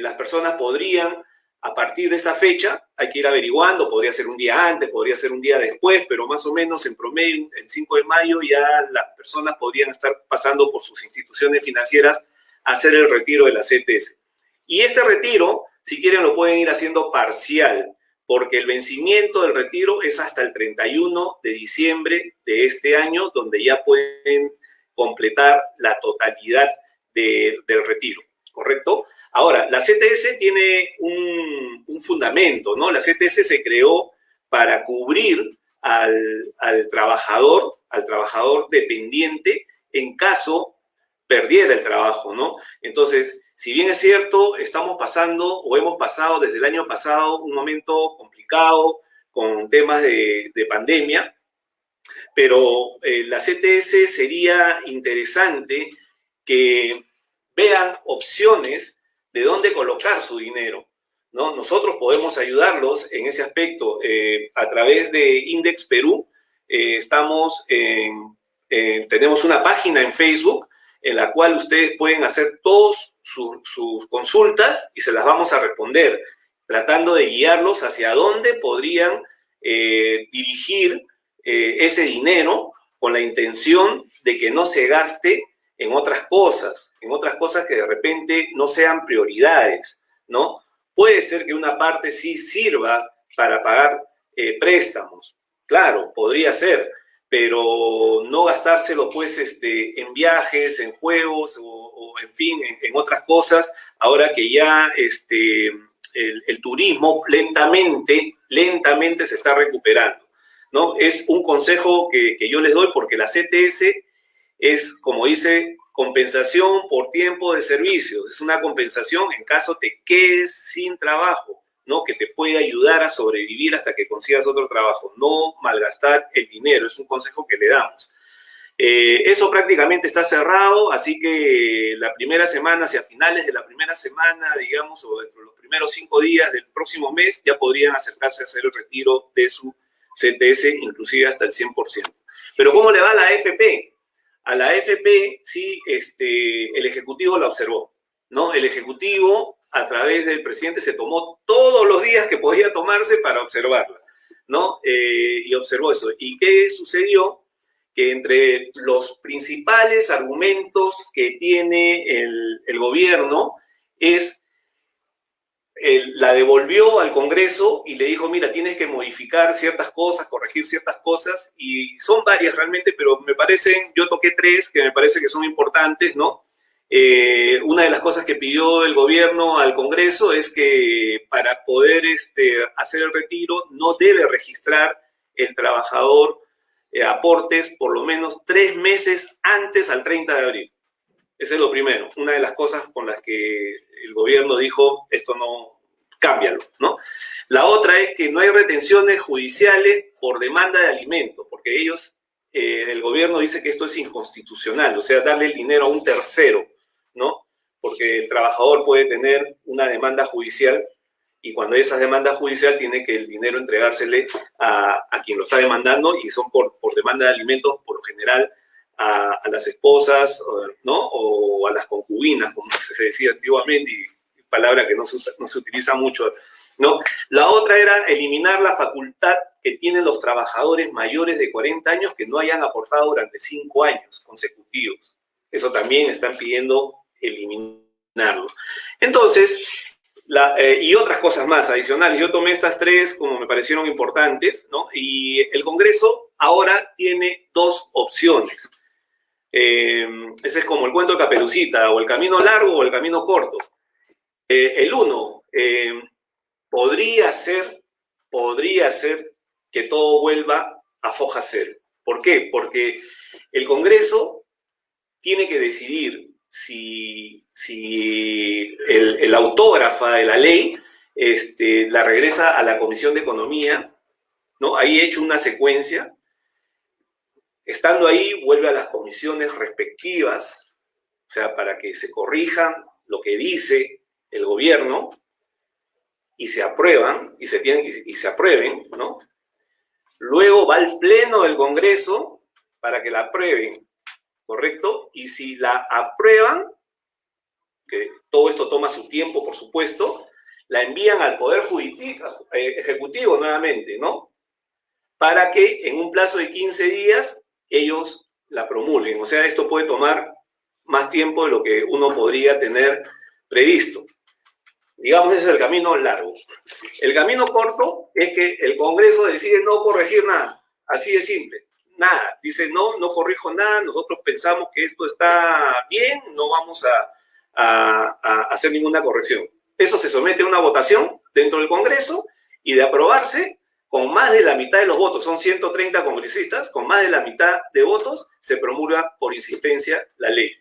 las personas podrían, a partir de esa fecha, hay que ir averiguando, podría ser un día antes, podría ser un día después, pero más o menos en promedio, el 5 de mayo ya las personas podrían estar pasando por sus instituciones financieras a hacer el retiro de la CTS. Y este retiro, si quieren, lo pueden ir haciendo parcial, porque el vencimiento del retiro es hasta el 31 de diciembre de este año, donde ya pueden completar la totalidad del retiro, ¿correcto? Ahora, la CTS tiene un fundamento, ¿no? La CTS se creó para cubrir al trabajador dependiente en caso perdiera el trabajo, ¿no? Entonces, si bien es cierto, estamos pasando o hemos pasado desde el año pasado un momento complicado con temas de pandemia, pero la CTS sería interesante que vean opciones de dónde colocar su dinero, ¿no? Nosotros podemos ayudarlos en ese aspecto a través de Index Perú. Tenemos una página en Facebook en la cual ustedes pueden hacer todas sus consultas y se las vamos a responder. tratando de guiarlos hacia dónde podrían dirigir ese dinero con la intención de que no se gaste en otras cosas que de repente no sean prioridades, ¿no? Puede ser que una parte sí sirva para pagar préstamos, claro, podría ser, pero no gastárselo pues en viajes, en juegos o en fin, en otras cosas, ahora que ya el turismo lentamente se está recuperando, ¿no? Es un consejo que yo les doy porque la CTS es, como dice, compensación por tiempo de servicio. Es una compensación en caso te quedes sin trabajo, ¿no? Que te puede ayudar a sobrevivir hasta que consigas otro trabajo. No malgastar el dinero, es un consejo que le damos. Eso prácticamente está cerrado, así que la primera semana, hacia finales de la primera semana, digamos, o dentro de los primeros 5 días del próximo mes, ya podrían acercarse a hacer el retiro de su CTS, inclusive hasta el 100%. Pero ¿cómo le va a la AFP? A la AFP sí, el Ejecutivo la observó, ¿no? El Ejecutivo, a través del presidente, se tomó todos los días que podía tomarse para observarla, ¿no? Y observó eso. ¿Y qué sucedió? Que entre los principales argumentos que tiene el gobierno es la devolvió al Congreso y le dijo, mira, tienes que modificar ciertas cosas, corregir ciertas cosas, y son varias realmente, pero me parecen, yo toqué 3 que me parece que son importantes, ¿no? Una de las cosas que pidió el gobierno al Congreso es que para poder hacer el retiro no debe registrar el trabajador aportes por lo menos 3 meses antes al 30 de abril. Ese es lo primero, una de las cosas con las que el gobierno dijo, esto no, cámbialo, ¿no? La otra es que no hay retenciones judiciales por demanda de alimentos, porque ellos, el gobierno dice que esto es inconstitucional, o sea, darle el dinero a un tercero, ¿no? Porque el trabajador puede tener una demanda judicial y cuando hay esa demanda judicial tiene que el dinero entregársele a quien lo está demandando y son por demanda de alimentos, por lo general, a las esposas, ¿no? O a las concubinas, como se decía antiguamente, y palabra que no se utiliza mucho, ¿no? La otra era eliminar la facultad que tienen los trabajadores mayores de 40 años que no hayan aportado durante 5 años consecutivos. Eso también están pidiendo eliminarlo. Entonces, y otras cosas más adicionales. Yo tomé estas 3 como me parecieron importantes, ¿no? Y el Congreso ahora tiene 2 opciones. Ese es como el cuento de Caperucita, o el camino largo o el camino corto. El uno, podría ser que todo vuelva a foja cero. ¿Por qué? Porque el Congreso tiene que decidir si el autógrafa de la ley la regresa a la Comisión de Economía, ¿no? Ahí he hecho una secuencia. Estando ahí, vuelve a las comisiones respectivas, o sea, para que se corrijan lo que dice el gobierno y se aprueban, y se aprueben, ¿no? Luego va al Pleno del Congreso para que la aprueben, ¿correcto? Y si la aprueban, que todo esto toma su tiempo, por supuesto, la envían al Poder Ejecutivo nuevamente, ¿no? Para que en un plazo de 15 días ellos la promulguen. O sea, esto puede tomar más tiempo de lo que uno podría tener previsto. Digamos, ese es el camino largo. El camino corto es que el Congreso decide no corregir nada. Así de simple. Nada. Dice, no corrijo nada, nosotros pensamos que esto está bien, no vamos a hacer ninguna corrección. Eso se somete a una votación dentro del Congreso y de aprobarse, con más de la mitad de los votos, son 130 congresistas, con más de la mitad de votos se promulga por insistencia la ley.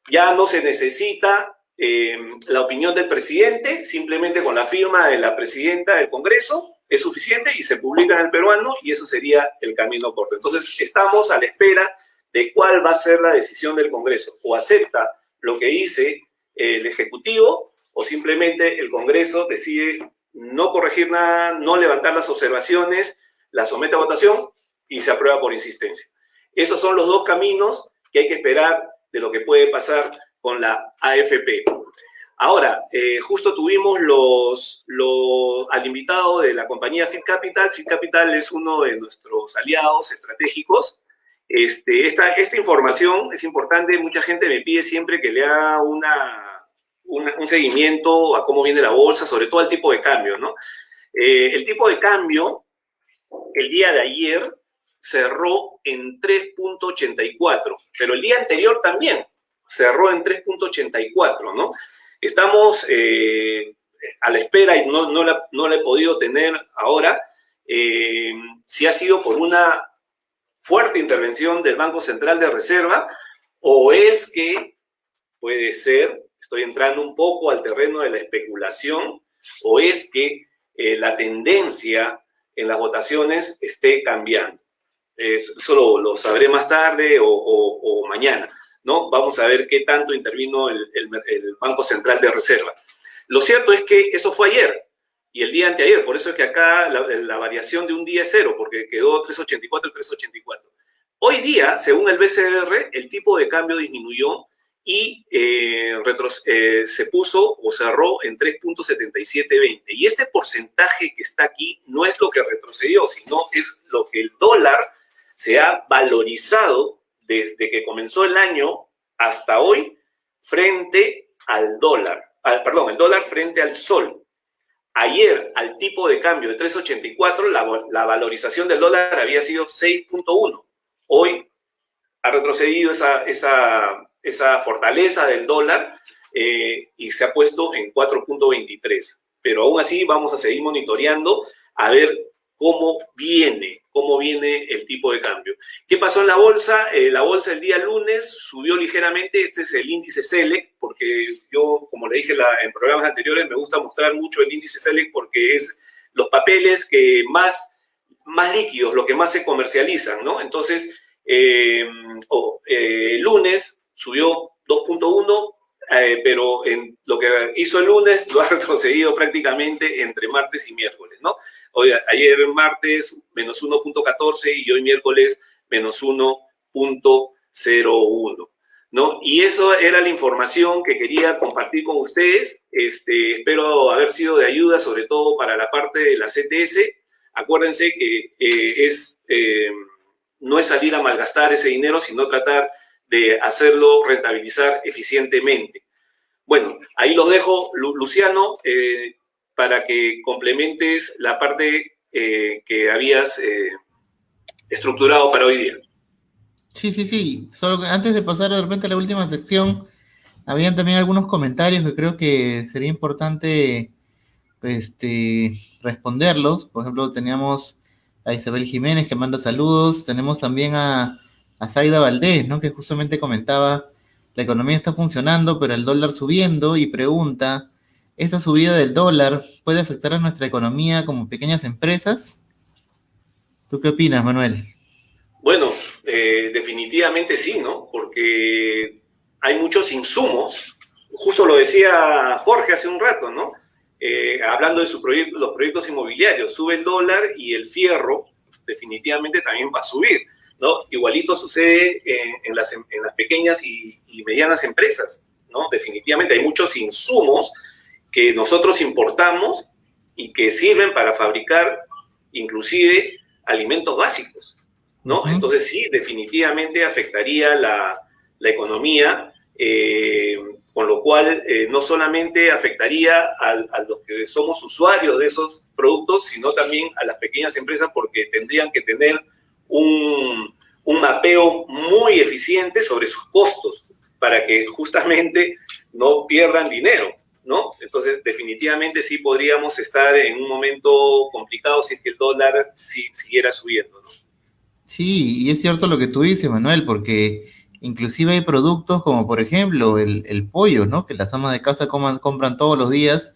Ya no se necesita la opinión del presidente, simplemente con la firma de la presidenta del Congreso es suficiente y se publica en el peruano y eso sería el camino corto. Entonces, estamos a la espera de cuál va a ser la decisión del Congreso. O acepta lo que dice el Ejecutivo o simplemente el Congreso decide no corregir nada, no levantar las observaciones, la somete a votación y se aprueba por insistencia. Esos son los 2 caminos que hay que esperar de lo que puede pasar con la AFP. Ahora, justo tuvimos al invitado de la compañía Fit Capital. Fit Capital es uno de nuestros aliados estratégicos. Esta información es importante. Mucha gente me pide siempre que le haga un seguimiento a cómo viene la bolsa, sobre todo al tipo de cambio, ¿no? El tipo de cambio, el día de ayer, cerró en 3.84, pero el día anterior también cerró en 3.84, ¿no? Estamos a la espera y no la he podido tener ahora, si ha sido por una fuerte intervención del Banco Central de Reserva o es que puede ser, estoy entrando un poco al terreno de la especulación, o es que la tendencia en las votaciones esté cambiando. Eso lo sabré más tarde o mañana, ¿no? Vamos a ver qué tanto intervino el Banco Central de Reserva. Lo cierto es que eso fue ayer y el día anteayer, por eso es que acá la variación de un día es cero, porque quedó 3.84 y 3.84. Hoy día, según el BCR, el tipo de cambio disminuyó y se puso o cerró en 3.7720. Y este porcentaje que está aquí no es lo que retrocedió, sino es lo que el dólar se ha valorizado desde que comenzó el año hasta hoy frente al dólar. El dólar frente al sol. Ayer, al tipo de cambio de 3.84, la valorización del dólar había sido 6.1. Hoy ha retrocedido esa fortaleza del dólar y se ha puesto en 4.23. Pero aún así vamos a seguir monitoreando a ver cómo viene el tipo de cambio. ¿Qué pasó en la bolsa? La bolsa el día lunes subió ligeramente. Este es el índice Select, porque yo, como le dije en programas anteriores, me gusta mostrar mucho el índice Select porque es los papeles que más líquidos, lo que más se comercializan, ¿no? Entonces, lunes subió 2.1, pero en lo que hizo el lunes lo ha retrocedido prácticamente entre martes y miércoles, ¿no? Ayer martes menos 1.14 y hoy miércoles menos 1.01, ¿no? Y eso era la información que quería compartir con ustedes. Espero haber sido de ayuda, sobre todo para la parte de la CTS. Acuérdense que no es salir a malgastar ese dinero, sino tratar de hacerlo rentabilizar eficientemente. Bueno, ahí los dejo, Luciano, para que complementes la parte que habías estructurado para hoy día. Sí. Solo que antes de pasar de repente a la última sección, habían también algunos comentarios que creo que sería importante responderlos. Por ejemplo, teníamos a Isabel Jiménez que manda saludos, tenemos también a Zaida Valdés, ¿no? Que justamente comentaba, la economía está funcionando, pero el dólar subiendo, y pregunta, ¿esta subida del dólar puede afectar a nuestra economía como pequeñas empresas? ¿Tú qué opinas, Manuel? Bueno, definitivamente sí, ¿no? Porque hay muchos insumos, justo lo decía Jorge hace un rato, ¿no? Hablando de los proyectos inmobiliarios, sube el dólar y el fierro definitivamente también va a subir, ¿no? Igualito sucede en las pequeñas y medianas empresas, ¿no? Definitivamente hay muchos insumos que nosotros importamos y que sirven para fabricar inclusive alimentos básicos, ¿no? Uh-huh. Entonces sí, definitivamente afectaría la economía, con lo cual no solamente afectaría a los que somos usuarios de esos productos, sino también a las pequeñas empresas, porque tendrían que tener un mapeo muy eficiente sobre sus costos para que justamente no pierdan dinero, ¿no? Entonces, definitivamente sí podríamos estar en un momento complicado si es que el dólar siguiera subiendo, ¿no? Sí, y es cierto lo que tú dices, Manuel, porque inclusive hay productos como, por ejemplo, el pollo, ¿no? Que las amas de casa compran todos los días,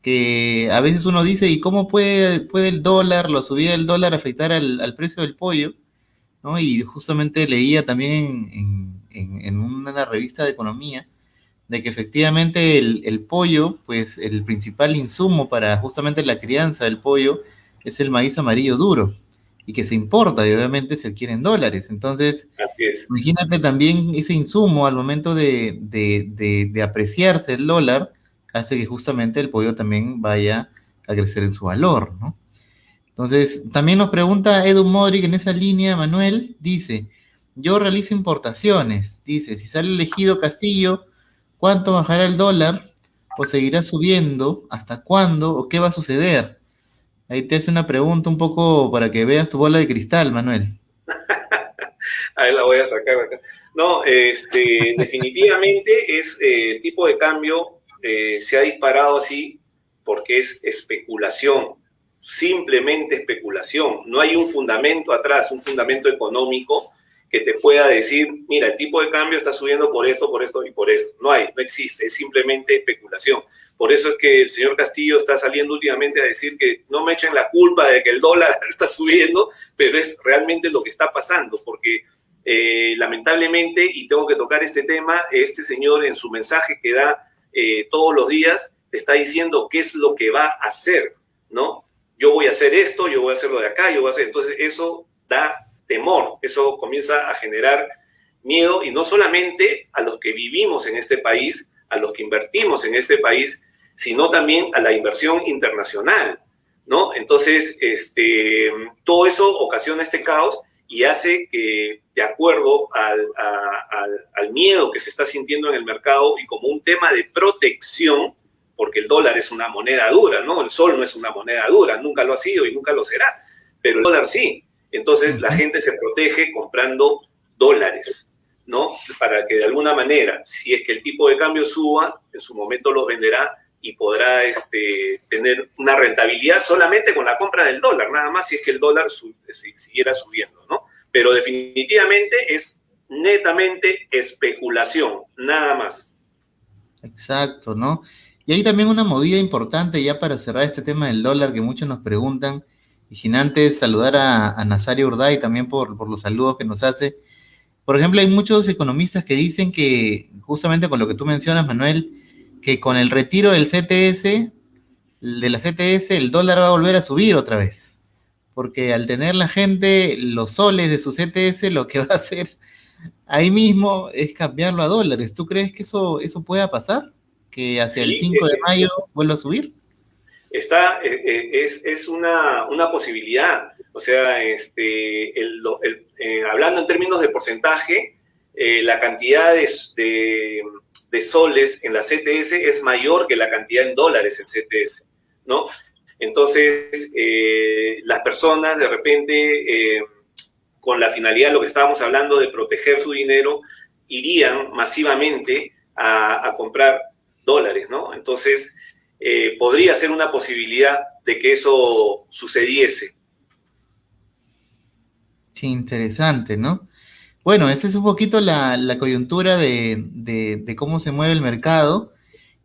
que a veces uno dice, ¿y cómo puede el dólar, la subida del dólar afectar al precio del pollo? ¿No? Y justamente leía también en una revista de economía de que efectivamente el pollo, pues el principal insumo para justamente la crianza del pollo es el maíz amarillo duro, y que se importa y obviamente se adquiere en dólares. Entonces, así es. Imagínate también ese insumo al momento de apreciarse el dólar, hace que justamente el pollo también vaya a crecer en su valor, ¿no? Entonces, también nos pregunta Edu Modric en esa línea, Manuel, dice, yo realizo importaciones, dice, si sale elegido Castillo, ¿cuánto bajará el dólar? ¿O seguirá subiendo? ¿Hasta cuándo? ¿O qué va a suceder? Ahí te hace una pregunta un poco para que veas tu bola de cristal, Manuel. Ahí la voy a sacar acá. No, definitivamente es el tipo de cambio se ha disparado así porque es especulación, simplemente especulación. No hay un fundamento atrás, un fundamento económico que te pueda decir, mira, el tipo de cambio está subiendo por esto y por esto. No hay, no existe, es simplemente especulación. Por eso es que el señor Castillo está saliendo últimamente a decir que no me echen la culpa de que el dólar está subiendo, pero es realmente lo que está pasando, porque lamentablemente, y tengo que tocar este tema, este señor en su mensaje que da todos los días, te está diciendo qué es lo que va a hacer, ¿no? Yo voy a hacer esto, yo voy a hacerlo de acá, yo voy a hacer... Entonces eso da temor, eso comienza a generar miedo, y no solamente a los que vivimos en este país, a los que invertimos en este país, sino también a la inversión internacional, ¿no? Entonces, todo eso ocasiona este caos y hace que, de acuerdo al miedo que se está sintiendo en el mercado y como un tema de protección, porque el dólar es una moneda dura, ¿no? El sol no es una moneda dura, nunca lo ha sido y nunca lo será, pero el dólar sí. Entonces la gente se protege comprando dólares, ¿no? Para que de alguna manera, si es que el tipo de cambio suba, en su momento los venderá y podrá tener una rentabilidad solamente con la compra del dólar, nada más si es que el dólar siguiera subiendo, ¿no? Pero definitivamente es netamente especulación, nada más. Exacto, ¿no? Y hay también una movida importante ya para cerrar este tema del dólar que muchos nos preguntan, y sin antes saludar a Nazario Urday también por los saludos que nos hace. Por ejemplo, hay muchos economistas que dicen que, justamente con lo que tú mencionas, Manuel, que con el retiro del CTS, de la CTS, el dólar va a volver a subir otra vez. Porque al tener la gente los soles de su CTS, lo que va a hacer ahí mismo es cambiarlo a dólares. ¿Tú crees que eso pueda pasar? ¿Que hacia el Sí, 5 de mayo vuelva a subir? es una posibilidad. O sea, hablando en términos de porcentaje, la cantidad de soles en la CTS es mayor que la cantidad en dólares en CTS, ¿no? Entonces, las personas de repente, con la finalidad, lo que estábamos hablando de proteger su dinero, irían masivamente a comprar dólares, ¿no? Entonces, podría ser una posibilidad de que eso sucediese. Sí, interesante, ¿no? Bueno, esa es un poquito la coyuntura de cómo se mueve el mercado.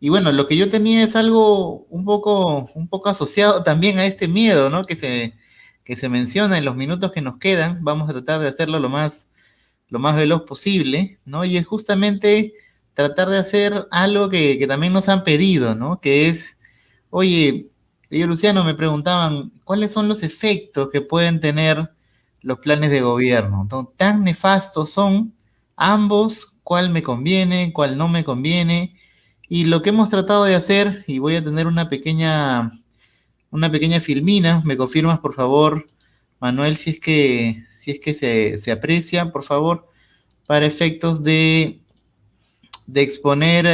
Y bueno, lo que yo tenía es algo un poco asociado también a este miedo, ¿no? Que se menciona en los minutos que nos quedan. Vamos a tratar de hacerlo lo más veloz posible, ¿no? Y es justamente tratar de hacer algo que también nos han pedido, ¿no? Que es, oye, yo Luciano me preguntaban, ¿cuáles son los efectos que pueden tener los planes de gobierno? ¿Tan nefastos son ambos? ¿Cuál me conviene? ¿Cuál no me conviene? Y lo que hemos tratado de hacer, y voy a tener una pequeña filmina, ¿me confirmas por favor, Manuel, si es que se aprecia, por favor, para efectos de exponer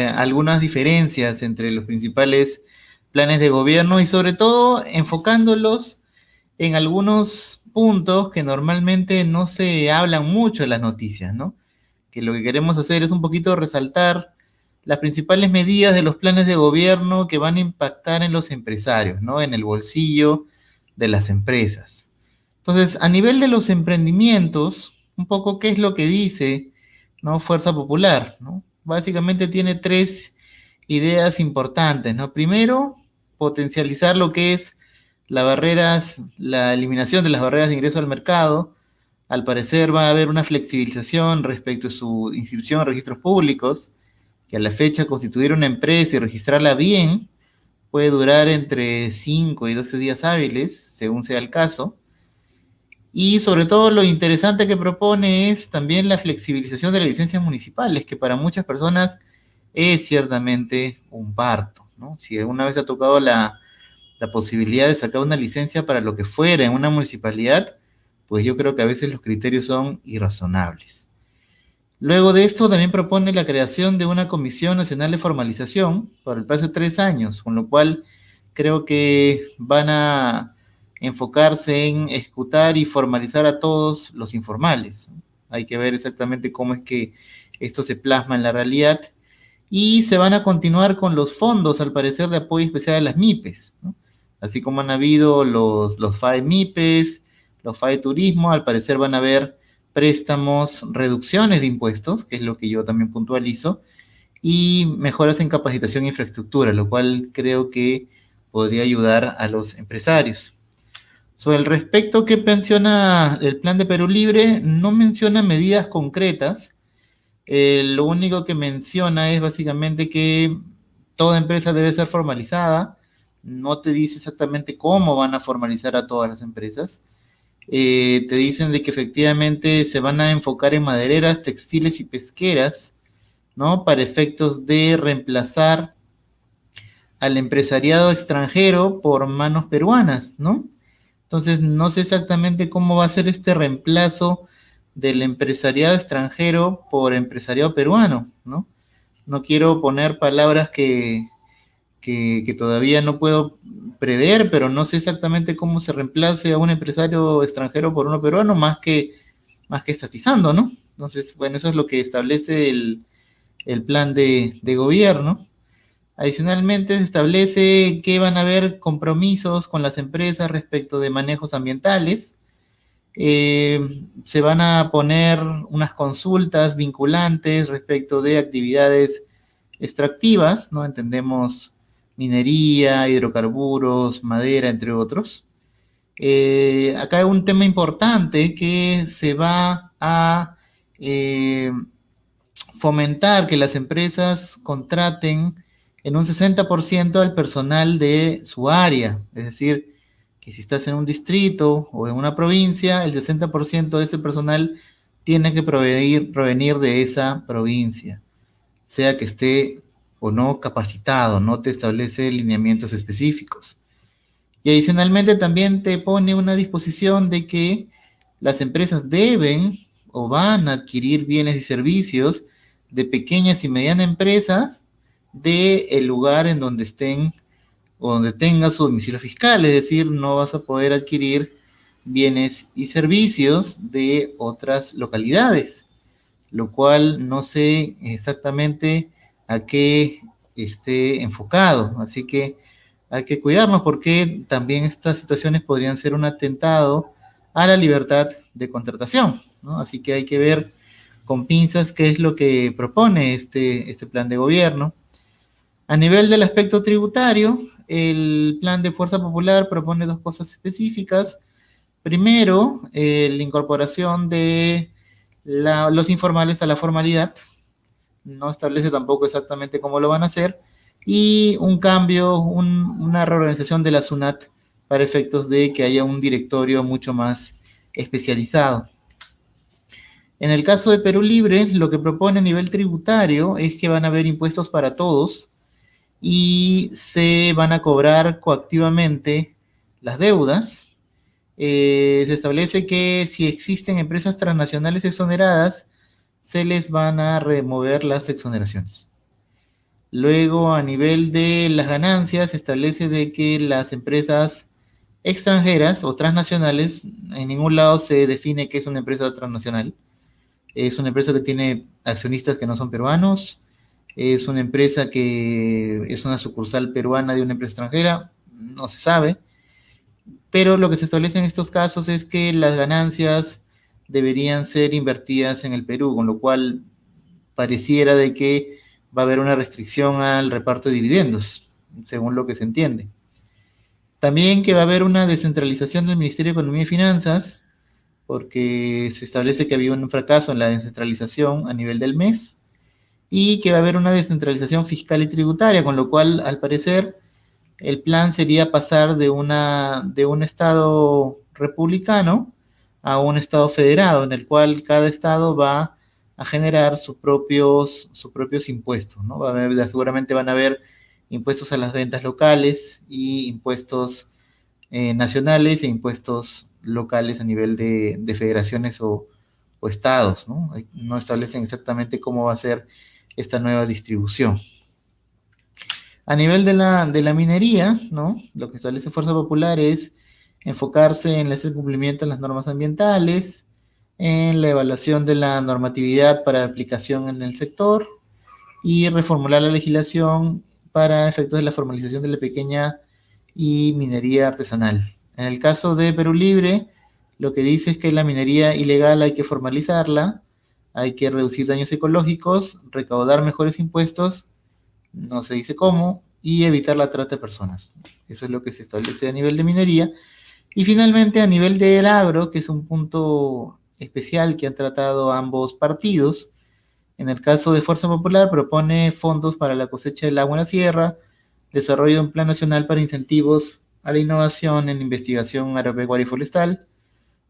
algunas diferencias entre los principales planes de gobierno y sobre todo enfocándolos en algunos puntos que normalmente no se hablan mucho en las noticias, ¿no? Que lo que queremos hacer es un poquito resaltar las principales medidas de los planes de gobierno que van a impactar en los empresarios, ¿no? En el bolsillo de las empresas. Entonces, a nivel de los emprendimientos, un poco qué es lo que dice, ¿no? Fuerza Popular, ¿no? Básicamente tiene tres ideas importantes, ¿no? Primero, potencializar lo que es la eliminación de las barreras de ingreso al mercado. Al parecer va a haber una flexibilización respecto a su inscripción a registros públicos, que a la fecha constituir una empresa y registrarla bien puede durar entre 5 y 12 días hábiles, según sea el caso. Y sobre todo lo interesante que propone es también la flexibilización de las licencias municipales, que para muchas personas es ciertamente un parto, ¿no? Si alguna vez ha tocado la posibilidad de sacar una licencia para lo que fuera en una municipalidad, pues yo creo que a veces los criterios son irrazonables. Luego de esto también propone la creación de una Comisión Nacional de Formalización por el plazo de 3 años, con lo cual creo que van a enfocarse en ejecutar y formalizar a todos los informales. Hay que ver exactamente cómo es que esto se plasma en la realidad y se van a continuar con los fondos, al parecer, de apoyo especial a las MIPES, ¿no? Así como han habido los FAE MIPES, los FAE Turismo, al parecer van a haber préstamos, reducciones de impuestos, que es lo que yo también puntualizo, y mejoras en capacitación e infraestructura, lo cual creo que podría ayudar a los empresarios. Sobre el respecto que menciona el plan de Perú Libre, no menciona medidas concretas. Lo único que menciona es básicamente que toda empresa debe ser formalizada. No te dice exactamente cómo van a formalizar a todas las empresas. Te dicen de que efectivamente se van a enfocar en madereras, textiles y pesqueras, ¿no? Para efectos de reemplazar al empresariado extranjero por manos peruanas, ¿no? Entonces, no sé exactamente cómo va a ser este reemplazo del empresariado extranjero por empresariado peruano, ¿no? No quiero poner palabras que todavía no puedo prever, pero no sé exactamente cómo se reemplace a un empresario extranjero por uno peruano, más que estatizando, ¿no? Entonces, bueno, eso es lo que establece el plan de gobierno. Adicionalmente, se establece que van a haber compromisos con las empresas respecto de manejos ambientales. Se van a poner unas consultas vinculantes respecto de actividades extractivas, ¿no? Entendemos minería, hidrocarburos, madera, entre otros. Acá hay un tema importante que se va a fomentar que las empresas contraten en un 60% al personal de su área, es decir, que si estás en un distrito o en una provincia, el 60% de ese personal tiene que provenir de esa provincia, sea que esté o no capacitado, no te establece lineamientos específicos. Y adicionalmente también te pone una disposición de que las empresas deben o van a adquirir bienes y servicios de pequeñas y medianas empresas del lugar en donde estén o donde tenga su domicilio fiscal, es decir, no vas a poder adquirir bienes y servicios de otras localidades, lo cual no sé exactamente a qué esté enfocado, así que hay que cuidarnos porque también estas situaciones podrían ser un atentado a la libertad de contratación, ¿no? Así que hay que ver con pinzas qué es lo que propone este plan de gobierno. A nivel del aspecto tributario, el plan de Fuerza Popular propone dos cosas específicas. Primero, la incorporación de los informales a la formalidad. No establece tampoco exactamente cómo lo van a hacer. Y un cambio, una reorganización de la SUNAT para efectos de que haya un directorio mucho más especializado. En el caso de Perú Libre, lo que propone a nivel tributario es que van a haber impuestos para todos y se van a cobrar coactivamente las deudas. Se establece que si existen empresas transnacionales exoneradas, se les van a remover las exoneraciones. Luego, a nivel de las ganancias, se establece de que las empresas extranjeras o transnacionales, en ningún lado se define qué es una empresa transnacional. Es una empresa que tiene accionistas que no son peruanos, es una empresa que es una sucursal peruana de una empresa extranjera, no se sabe, pero lo que se establece en estos casos es que las ganancias deberían ser invertidas en el Perú, con lo cual pareciera de que va a haber una restricción al reparto de dividendos, según lo que se entiende. También que va a haber una descentralización del Ministerio de Economía y Finanzas, porque se establece que había un fracaso en la descentralización a nivel del MEF, y que va a haber una descentralización fiscal y tributaria, con lo cual, al parecer, el plan sería pasar de un Estado republicano a un Estado federado, en el cual cada Estado va a generar sus propios impuestos, ¿no? Seguramente van a haber impuestos a las ventas locales y impuestos nacionales e impuestos locales a nivel de federaciones o estados, ¿no? No establecen exactamente cómo va a ser esta nueva distribución. A nivel de la minería, ¿no? Lo que establece Fuerza Popular es enfocarse en el cumplimiento de las normas ambientales, en la evaluación de la normatividad para aplicación en el sector y reformular la legislación para efectos de la formalización de la pequeña y minería artesanal. En el caso de Perú Libre, lo que dice es que la minería ilegal hay que formalizarla, hay que reducir daños ecológicos, recaudar mejores impuestos, no se dice cómo, y evitar la trata de personas. Eso es lo que se establece a nivel de minería. Y finalmente, a nivel del agro, que es un punto especial que han tratado ambos partidos, en el caso de Fuerza Popular propone fondos para la cosecha del agua en la sierra, desarrollo de un plan nacional para incentivos a la innovación en investigación agropecuaria y forestal,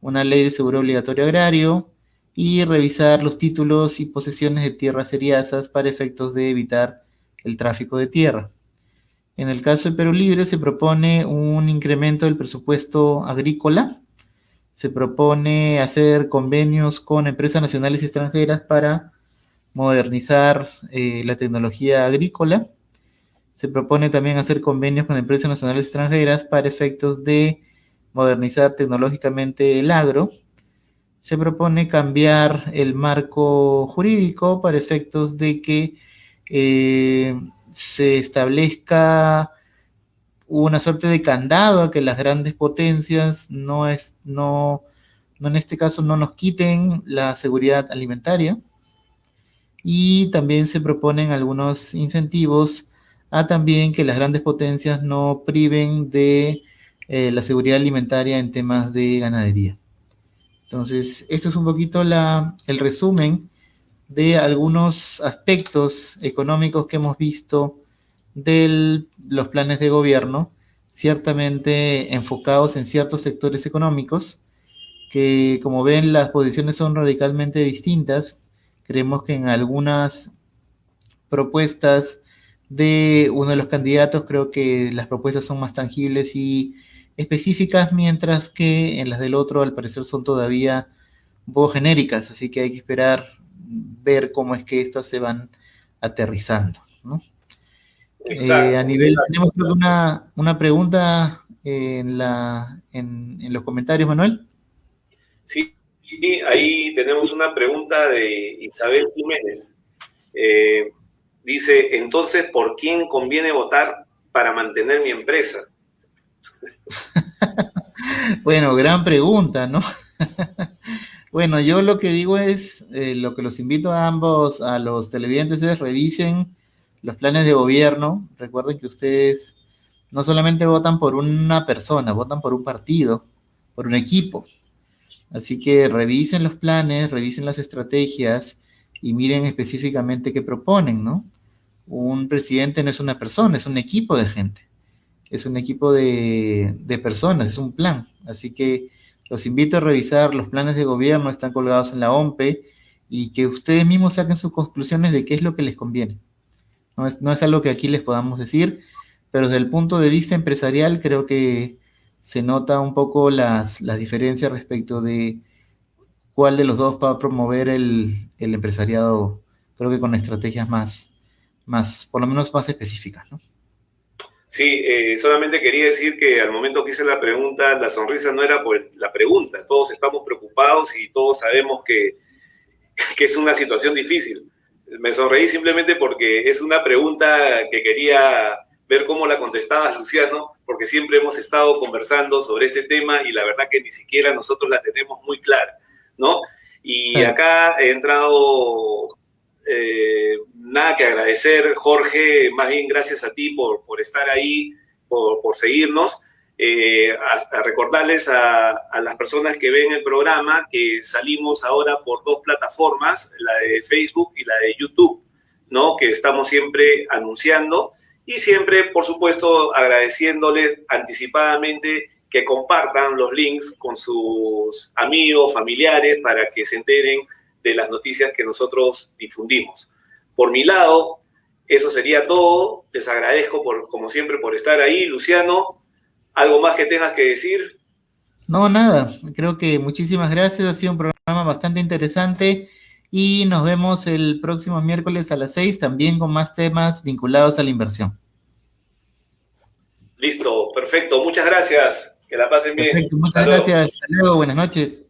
una ley de seguro obligatorio agrario y revisar los títulos y posesiones de tierras seriasas para efectos de evitar el tráfico de tierra. En el caso de Perú Libre se propone un incremento del presupuesto agrícola, se propone hacer convenios con empresas nacionales y extranjeras para modernizar la tecnología agrícola. Se propone también hacer convenios con empresas nacionales y extranjeras para efectos de modernizar tecnológicamente el agro. Se propone cambiar el marco jurídico para efectos de que se establezca una suerte de candado a que las grandes potencias no en este caso no nos quiten la seguridad alimentaria. Y también se proponen algunos incentivos a también que las grandes potencias no priven de la seguridad alimentaria en temas de ganadería. Entonces, esto es un poquito el resumen de algunos aspectos económicos que hemos visto de los planes de gobierno, ciertamente enfocados en ciertos sectores económicos, que como ven las posiciones son radicalmente distintas. Creemos que en algunas propuestas de uno de los candidatos, creo que las propuestas son más tangibles y específicas, mientras que en las del otro al parecer son todavía un poco genéricas, así que hay que esperar ver cómo es que estas se van aterrizando, ¿no? Exacto. A nivel, tenemos una pregunta en los comentarios, Manuel. Sí, ahí tenemos una pregunta de Isabel Jiménez. Dice, entonces, ¿por quién conviene votar para mantener mi empresa? Bueno, gran pregunta, ¿no? Bueno, yo lo que digo es, lo que los invito a ambos, a los televidentes, es revisen los planes de gobierno. Recuerden que ustedes no solamente votan por una persona, votan por un partido, por un equipo. Así que revisen los planes, revisen las estrategias y miren específicamente qué proponen, ¿no? Un presidente no es una persona, es un equipo de gente, es un equipo de personas, es un plan. Así que los invito a revisar los planes de gobierno, están colgados en la OMPE, y que ustedes mismos saquen sus conclusiones de qué es lo que les conviene. No es algo que aquí les podamos decir, pero desde el punto de vista empresarial creo que se nota un poco las diferencias respecto de cuál de los dos va a promover el empresariado, creo que con estrategias por lo menos más específicas, ¿no? Sí, solamente quería decir que al momento que hice la pregunta, la sonrisa no era por la pregunta. Todos estamos preocupados y todos sabemos que es una situación difícil. Me sonreí simplemente porque es una pregunta que quería ver cómo la contestabas, Luciano, porque siempre hemos estado conversando sobre este tema y la verdad que ni siquiera nosotros la tenemos muy clara, ¿no? Y acá he entrado... nada que agradecer, Jorge, más bien gracias a ti por estar ahí, por seguirnos. A recordarles a las personas que ven el programa que salimos ahora por 2 plataformas, la de Facebook y la de YouTube, ¿no? Que estamos siempre anunciando y siempre, por supuesto, agradeciéndoles anticipadamente que compartan los links con sus amigos, familiares, para que se enteren de las noticias que nosotros difundimos. Por mi lado, eso sería todo. Les agradezco, como siempre, por estar ahí. Luciano, ¿algo más que tengas que decir? No, nada, creo que muchísimas gracias, ha sido un programa bastante interesante y nos vemos el próximo miércoles a las 6, también con más temas vinculados a la inversión. Listo, perfecto, muchas gracias, que la pasen bien. Perfecto, muchas gracias, hasta luego, buenas noches.